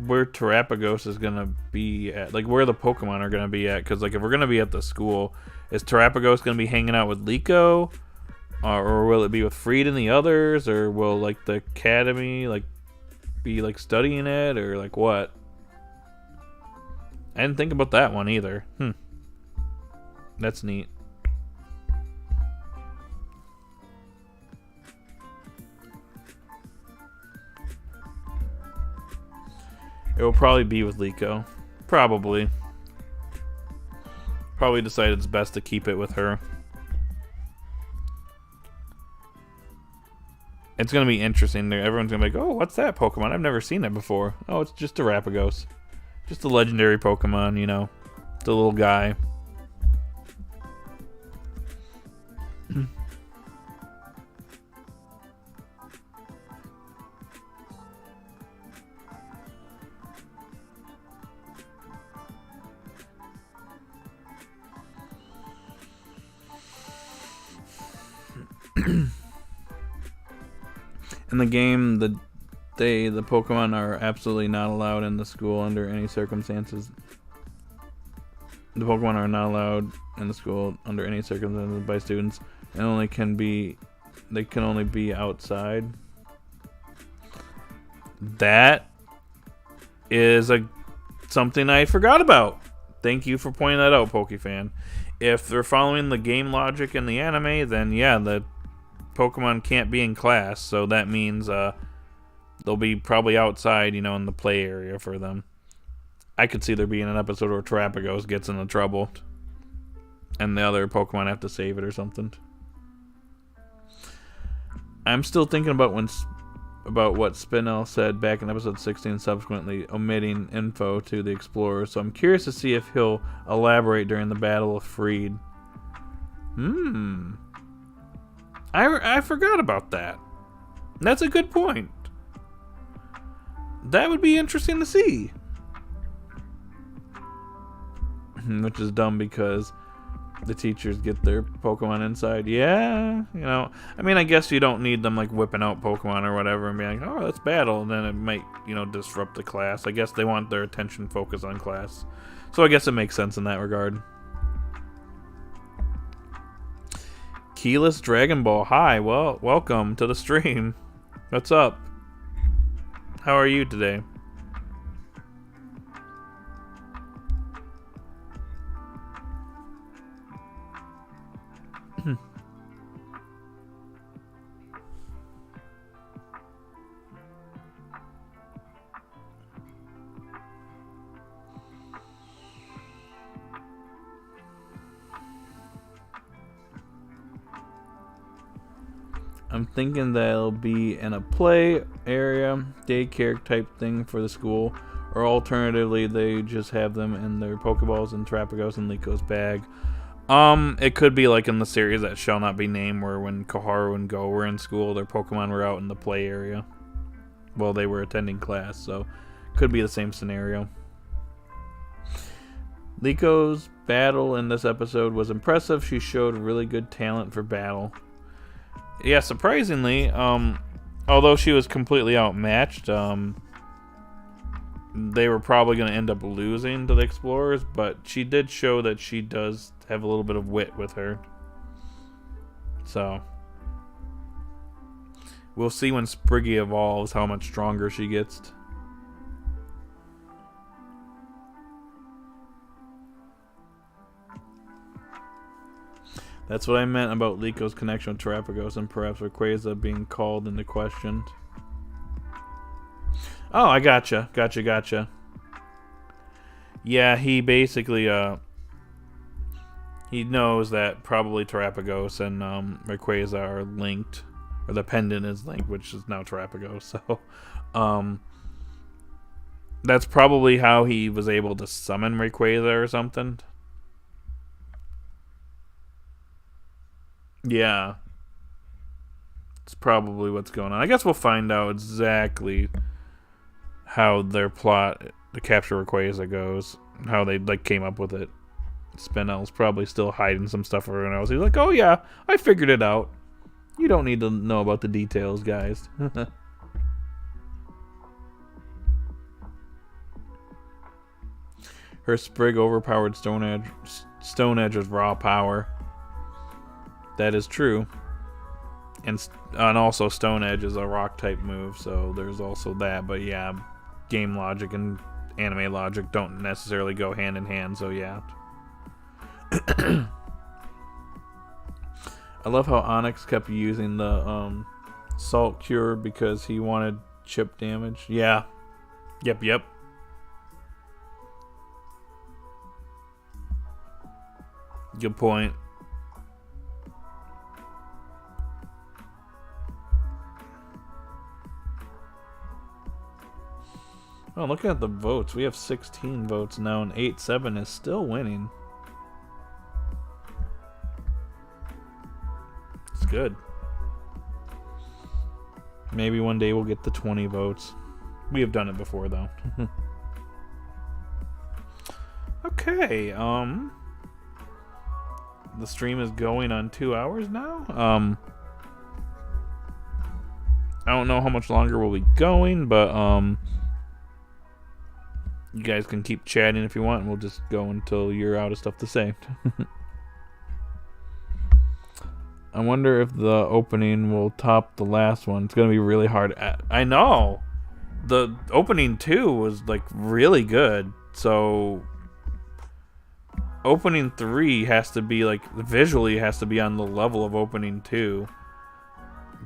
where Terapagos is gonna be at, like where the Pokemon are gonna be at, because like if we're gonna be at the school, is Terapagos gonna be hanging out with Liko, or will it be with Freed and the others, or will like the academy like be like studying it, or like what? I didn't think about that one either. That's neat. It will probably be with Liko. Probably decided it's best to keep it with her. It's going to be interesting. Everyone's going to be like, oh, what's that Pokemon? I've never seen that before. Oh, it's just a Terapagos. Just a legendary Pokemon, you know. The little guy. In the game, the Pokemon are absolutely not allowed in the school under any circumstances. The Pokemon are not allowed in the school under any circumstances by students, and they can only be outside. That is something I forgot about. Thank you for pointing that out, Pokefan. If they're following the game logic in the anime, then yeah, the Pokemon can't be in class, so that means they'll be probably outside, in the play area for them. I could see there being an episode where Terrapagos gets into trouble, and the other Pokemon have to save it or something. I'm still thinking about what Spinel said back in episode 16, subsequently omitting info to the Explorer, so I'm curious to see if he'll elaborate during the Battle of Freed. I forgot about that. That's a good point. That would be interesting to see. Which is dumb because the teachers get their Pokemon inside. Yeah, I guess you don't need them like whipping out Pokemon or whatever and being like, oh, let's battle, and then it might, disrupt the class. I guess they want their attention focused on class. So I guess it makes sense in that regard. Keyless Dragon Ball, hi, well, welcome to the stream. What's up? How are you today? I'm thinking that it'll be in a play area, daycare type thing for the school, or alternatively, they just have them in their Pokeballs and Terrapagos and Liko's bag. It could be like in the series that shall not be named, where when Koharu and Go were in school, their Pokemon were out in the play area while they were attending class, so could be the same scenario. Liko's battle in this episode was impressive. She showed really good talent for battle. Yeah, surprisingly, although she was completely outmatched, they were probably going to end up losing to the Explorers, but she did show that she does have a little bit of wit with her. So, we'll see when Spriggy evolves how much stronger she gets. That's what I meant about Liko's connection with Terrapagos and perhaps Rayquaza being called into question. Oh, I gotcha. Yeah, he basically, he knows that probably Terrapagos and Rayquaza are linked, or the pendant is linked, which is now Terrapagos, so, that's probably how he was able to summon Rayquaza or something. Yeah. It's probably what's going on. I guess we'll find out exactly how their plot to capture Rayquaza goes. How they came up with it. Spinel's probably still hiding some stuff from everyone else. He's like, oh yeah, I figured it out. You don't need to know about the details, guys. Her Sprig overpowered Stone Edge with raw power. That is true. And also Stone Edge is a rock type move, so there's also that. But yeah, game logic and anime logic don't necessarily go hand in hand, so yeah. I love how Onyx kept using the Salt Cure because he wanted chip damage. Yeah. Yep. Good point. Oh, looking at the votes, we have 16 votes now, and 8-7 is still winning. It's good. Maybe one day we'll get the 20 votes. We have done it before, though. Okay, the stream is going on 2 hours now. I don't know how much longer we'll be going, but You guys can keep chatting if you want, and we'll just go until you're out of stuff to say. I wonder if the opening will top the last one. It's going to be really hard. I know. The opening 2 was like really good. So opening 3 has to be like visually has to be on the level of opening 2.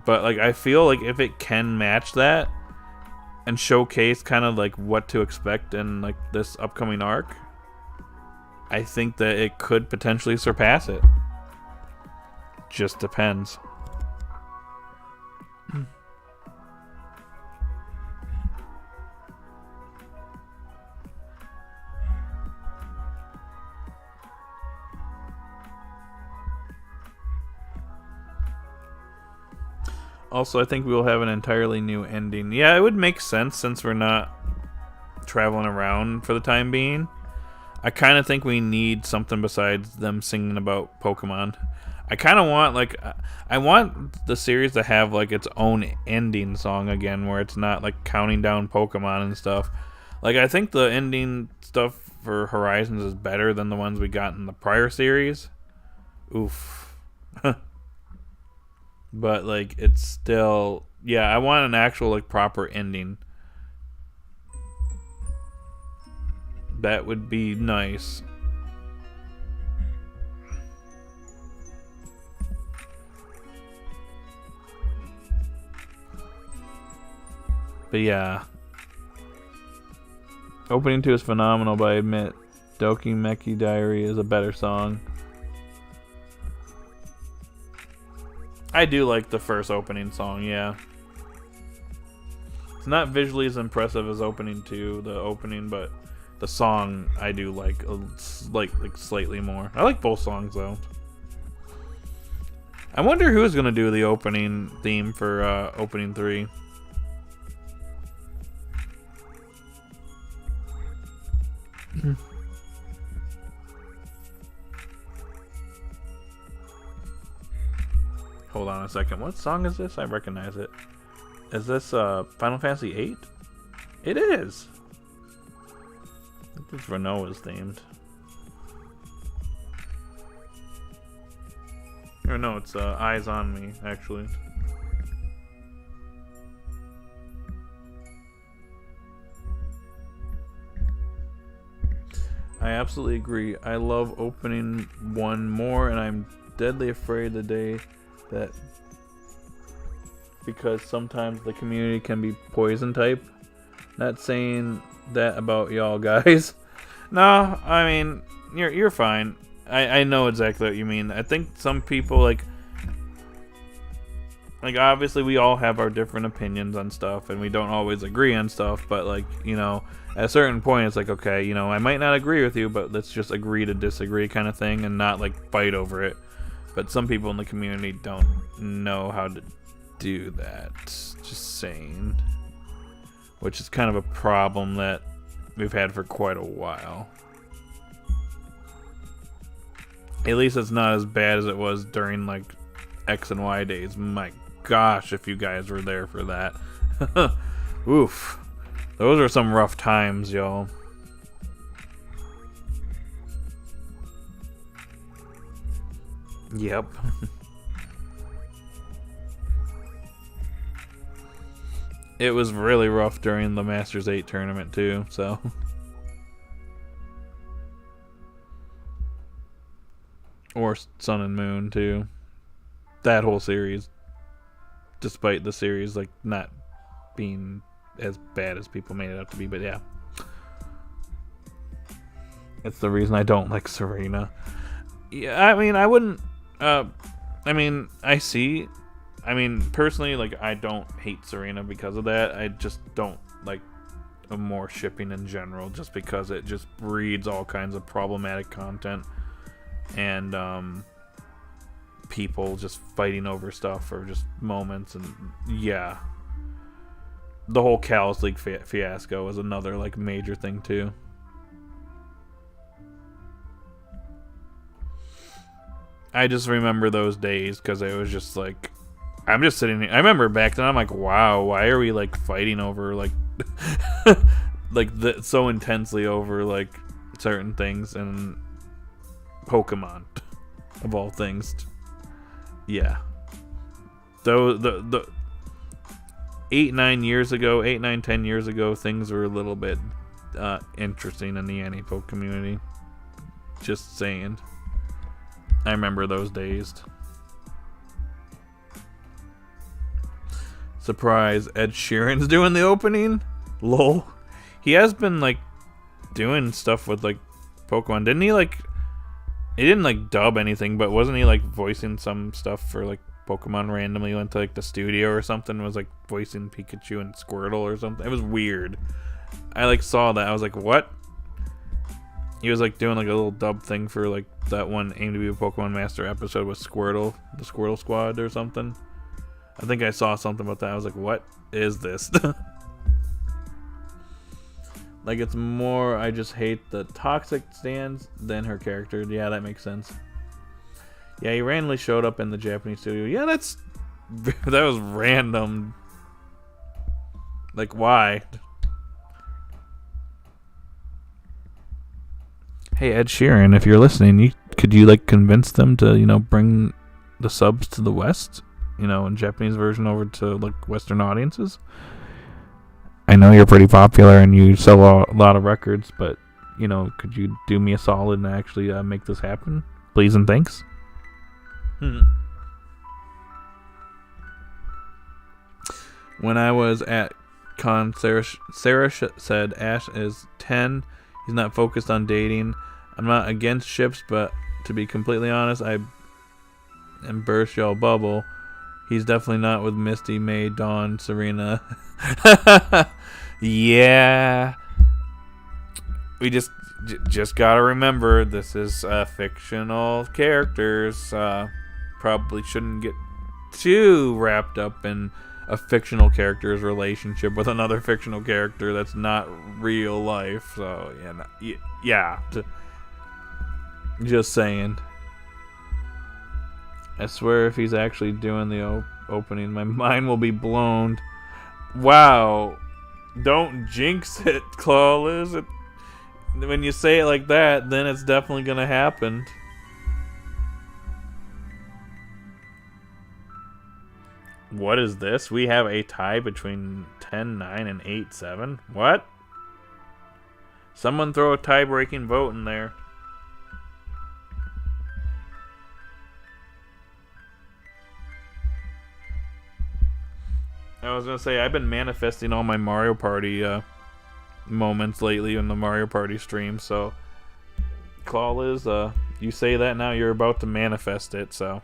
But like I feel like if it can match that and showcase kind of like what to expect in like this upcoming arc, I think that it could potentially surpass it. Just depends. Also, I think we will have an entirely new ending. Yeah, it would make sense since we're not traveling around for the time being. I kind of think we need something besides them singing about Pokemon. I kind of want, like, I want the series to have, like, its own ending song again, where it's not, like, counting down Pokemon and stuff. Like, I think the ending stuff for Horizons is better than the ones we got in the prior series. Oof. But, like, it's still... Yeah, I want an actual, like, proper ending. That would be nice. But yeah. Opening 2 is phenomenal, but I admit Doki Meki Diary is a better song. I do like the first opening song, yeah. It's not visually as impressive as opening 2, the opening, but the song I do like slightly more. I like both songs though. I wonder who's gonna do the opening theme for opening 3. Hold on a second. What song is this? I recognize it. Is this Final Fantasy VIII? It is. I think it's Renoa's themed. Or no, it's Eyes on Me, actually. I absolutely agree. I love opening 1 more, and I'm deadly afraid the day that, because sometimes the community can be poison type. Not saying that about y'all guys. No, I mean, you're fine. I know exactly what you mean. I think some people like obviously we all have our different opinions on stuff, and we don't always agree on stuff, but like, you know, at a certain point it's like, okay, you know, I might not agree with you, but let's just agree to disagree kind of thing and not like fight over it. But some people in the community don't know how to do that. Just saying. Which is kind of a problem that we've had for quite a while. At least it's not as bad as it was during like X and Y days. My gosh, if you guys were there for that. Oof. Those are some rough times, y'all. Yep. It was really rough during the Masters 8 tournament too, so. Or Sun and Moon too. That whole series. Despite the series like not being as bad as people made it out to be, but yeah. It's the reason I don't like Serena. Yeah, I mean, I wouldn't. I mean, I see. I mean, personally, like, I don't hate Serena because of that. I just don't like more shipping in general, just because it just breeds all kinds of problematic content and people just fighting over stuff or just moments, and yeah. The whole Kalos League fiasco was another like major thing too. I just remember those days because it was just like, I'm just sitting here. I remember back then, I'm like, wow, why are we like fighting over like like so intensely over like certain things, and Pokemon of all things. Yeah. Though the 8, 9 years ago, 8, 9, 10 years ago, things were a little bit interesting in the anipoke community. Just saying. I remember those days. Surprise, Ed Sheeran's doing the opening? Lol. He has been like doing stuff with like Pokemon. Didn't he like he didn't like dub anything, but wasn't he like voicing some stuff for like Pokemon randomly? Went to like the studio or something, was like voicing Pikachu and Squirtle or something. It was weird. I like saw that. I was like, what? He was like doing like a little dub thing for like that one Aim to Be a Pokemon Master episode with Squirtle, the Squirtle Squad or something. I think I saw something about that. I was like, what is this? Like, it's more, I just hate the toxic stands than her character. Yeah, that makes sense. Yeah, he randomly showed up in the Japanese studio. Yeah, that was random. Like, why? Hey, Ed Sheeran, if you're listening, could you like convince them to, bring the subs to the West? In Japanese version over to like Western audiences? I know you're pretty popular and you sell a lot of records, but could you do me a solid and actually make this happen, please and thanks? When I was at con, Sarah said Ash is 10. He's not focused on dating. I'm not against ships, but to be completely honest, I am burst y'all bubble. He's definitely not with Misty, May, Dawn, Serena. Yeah. We just gotta remember this is fictional characters. Probably shouldn't get too wrapped up in a fictional character's relationship with another fictional character that's not real life. So yeah. Just saying. I swear if he's actually doing the opening, my mind will be blown. Wow. Don't jinx it, Clawless. When you say it like that, then it's definitely going to happen. What is this? We have a tie between 10-9 and 8-7. What? Someone throw a tie-breaking vote in there. I was going to say, I've been manifesting all my Mario Party moments lately in the Mario Party stream, so Clawliz, you say that now, you're about to manifest it, so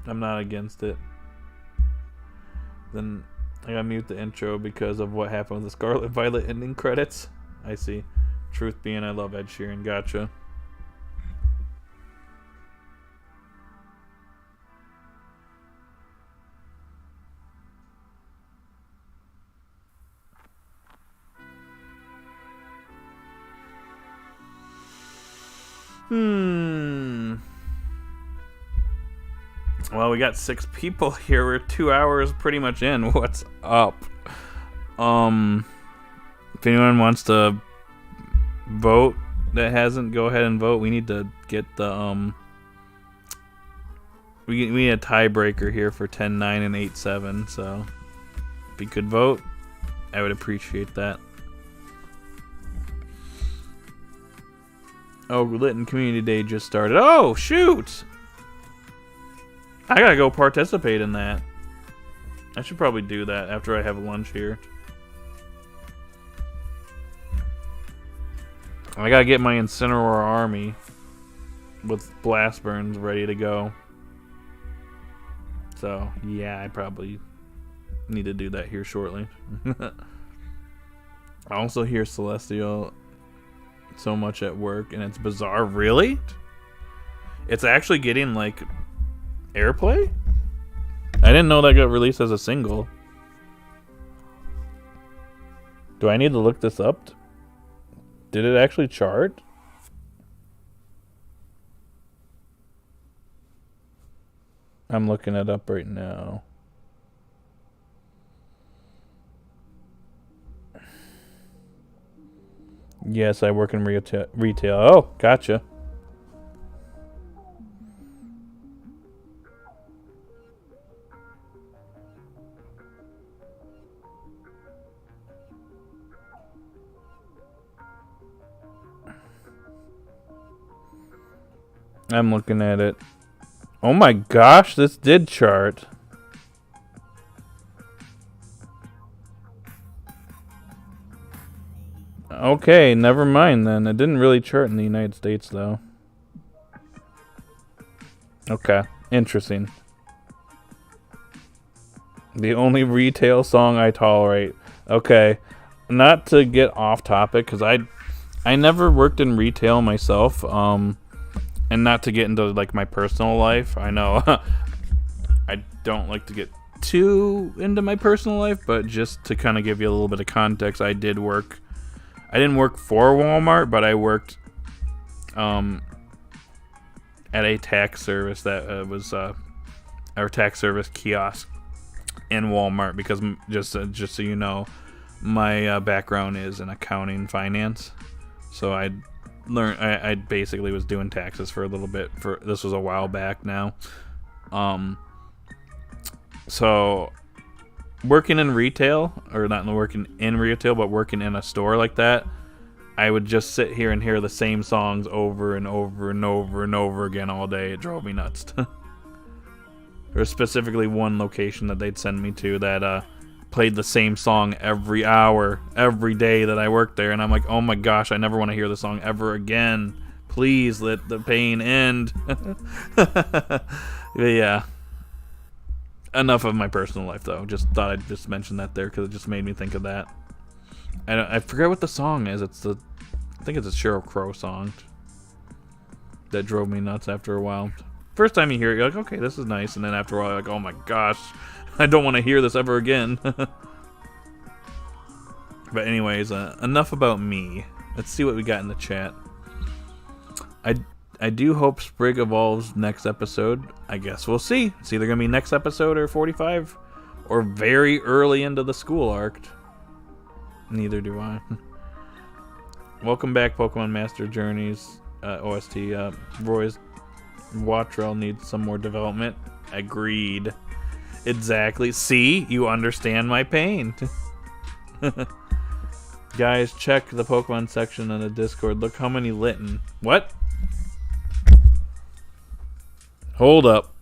I'm not against it. Then I gotta mute the intro because of what happened with the Scarlet Violet ending credits. I see. Truth being, I love Ed Sheeran. Gotcha. Well, we got 6 people here. We're 2 hours pretty much in. What's up? If anyone wants to vote that hasn't, go ahead and vote. We need to get the we need a tiebreaker here for 10-9 and 8-7. So if you could vote, I would appreciate that. Oh, Lytton Community Day just started. Oh, shoot! I gotta go participate in that. I should probably do that after I have lunch here. I gotta get my Incineroar army with blast burns ready to go. So, yeah, I probably need to do that here shortly. I also hear Celestial so much at work, and it's bizarre. Really? It's actually getting, like, airplay? I didn't know that got released as a single. Do I need to look this up? Did it actually chart? I'm looking it up right now. Yes, I work in retail. Oh, gotcha. I'm looking at it. Oh my gosh, this did chart. Okay, never mind then. It didn't really chart in the United States though. Okay, interesting. The only retail song I tolerate. Okay, not to get off topic, because I never worked in retail myself. And not to get into like my personal life. I know I don't like to get too into my personal life, but just to kind of give you a little bit of context, I didn't work for Walmart, but I worked at a tax service that was our tax service kiosk in Walmart, because just so you know, my background is in accounting and finance, so I basically was doing taxes for a little bit. This was a while back now. So working in retail, or not working in retail, but working in a store like that, I would just sit here and hear the same songs over and over and over and over again all day. It drove me nuts. There was specifically one location that they'd send me to that played the same song every hour, every day that I worked there, and I'm like, oh my gosh, I never want to hear the song ever again. Please let the pain end. But yeah. Enough of my personal life, though. Just thought I'd just mention that there, because it just made me think of that. I forget what the song is. I think it's a Sheryl Crow song that drove me nuts after a while. First time you hear it, you're like, okay, this is nice, and then after a while, you're like, oh my gosh, I don't want to hear this ever again. But anyways, enough about me. Let's see what we got in the chat. I do hope Sprig evolves next episode. I guess we'll see. It's either going to be next episode or 45, or very early into the school arc. Neither do I. Welcome back, Pokemon Master Journeys OST. Roy's Wattrell needs some more development. Agreed. Exactly. See? You understand my pain. Guys, check the Pokemon section in the Discord. Look how many Litten. What? Hold up.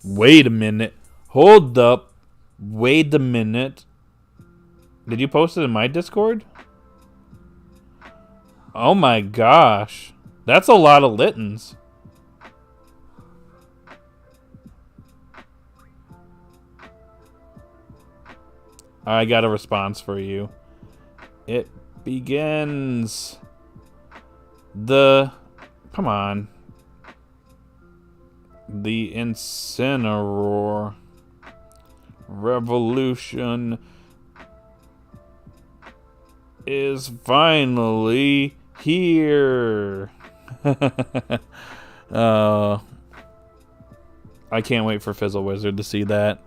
Wait a minute. Hold up. Wait a minute. Did you post it in my Discord? Oh my gosh. That's a lot of Littens. I got a response for you. It begins. Come on. The Incineroar Revolution is finally here. I can't wait for Fizzle Wizard to see that.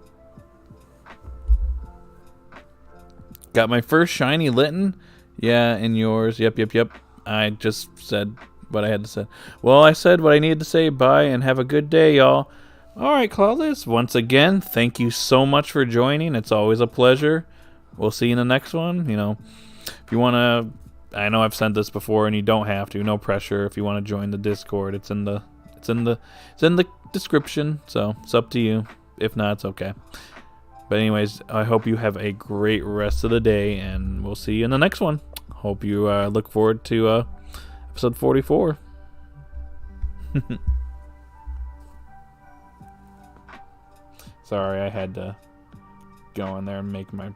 Got my first shiny Litten? Yeah, and yours. Yep. I just said what I had to say. Well, I said what I needed to say. Bye, and have a good day, y'all. All right, Claudius, once again, thank you so much for joining. It's always a pleasure. We'll see you in the next one. You know, if you want to, I know I've sent this before, and you don't have to. No pressure. If you want to join the Discord, it's in the description. So it's up to you. If not, it's okay. But anyways, I hope you have a great rest of the day, and we'll see you in the next one. Hope you look forward to episode 44. Sorry, I had to go in there and make my...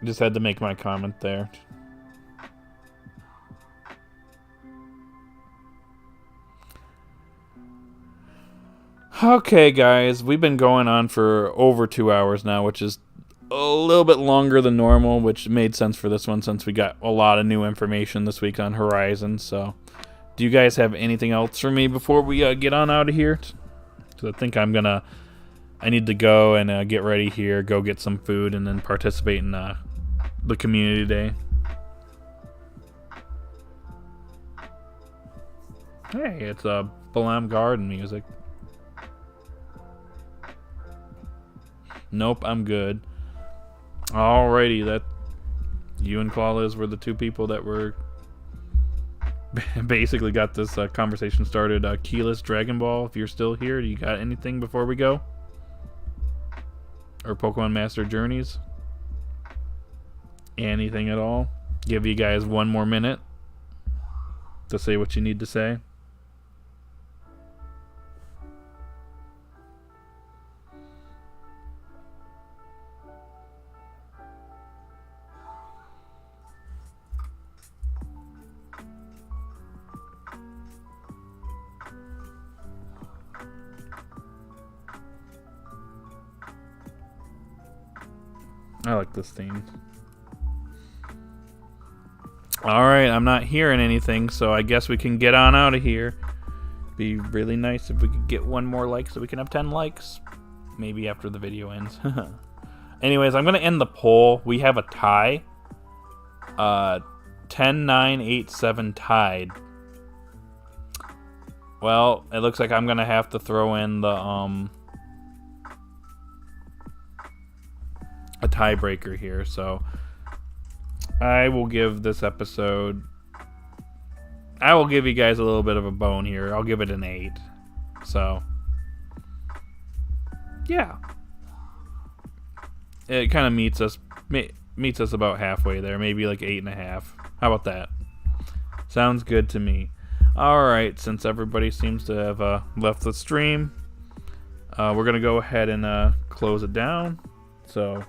Just had to make my comment there. Okay, guys, we've been going on for over 2 hours now, which is a little bit longer than normal, which made sense for this one since we got a lot of new information this week on Horizon. So, do you guys have anything else for me before we get on out of here? Because I think I'm going to I need to go and get ready here, go get some food, and then participate in the community day. Hey, it's Balam Garden music. Nope, I'm good. Alrighty, that you and Clawliz were the two people that were basically got this conversation started. Keyless Dragon Ball, if you're still here, do you got anything before we go? Or Pokemon Master Journeys? Anything at all? Give you guys one more minute to say what you need to say. I like this theme. Alright, I'm not hearing anything, so I guess we can get on out of here. Be really nice if we could get one more like so we can have 10 likes. Maybe after the video ends. Anyways, I'm going to end the poll. We have a tie. 10, 9, 8, 7 tied. Well, it looks like I'm going to have to throw in the a tiebreaker here, so I will give this episode, I will give you guys a little bit of a bone here. I'll give it an 8. So yeah, it kind of meets us about halfway there, maybe like 8.5. How about that? Sounds good to me. Alright, since everybody seems to have left the stream, we're gonna go ahead and close it down. So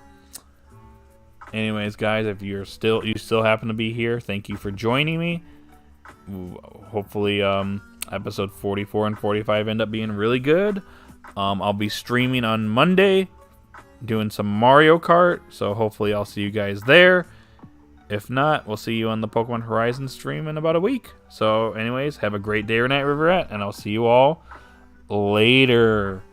anyways, guys, if you still happen to be here, thank you for joining me. Hopefully, episode 44 and 45 end up being really good. I'll be streaming on Monday, doing some Mario Kart, so hopefully I'll see you guys there. If not, we'll see you on the Pokemon Horizon stream in about a week. So anyways, have a great day or night, Riverette, and I'll see you all later.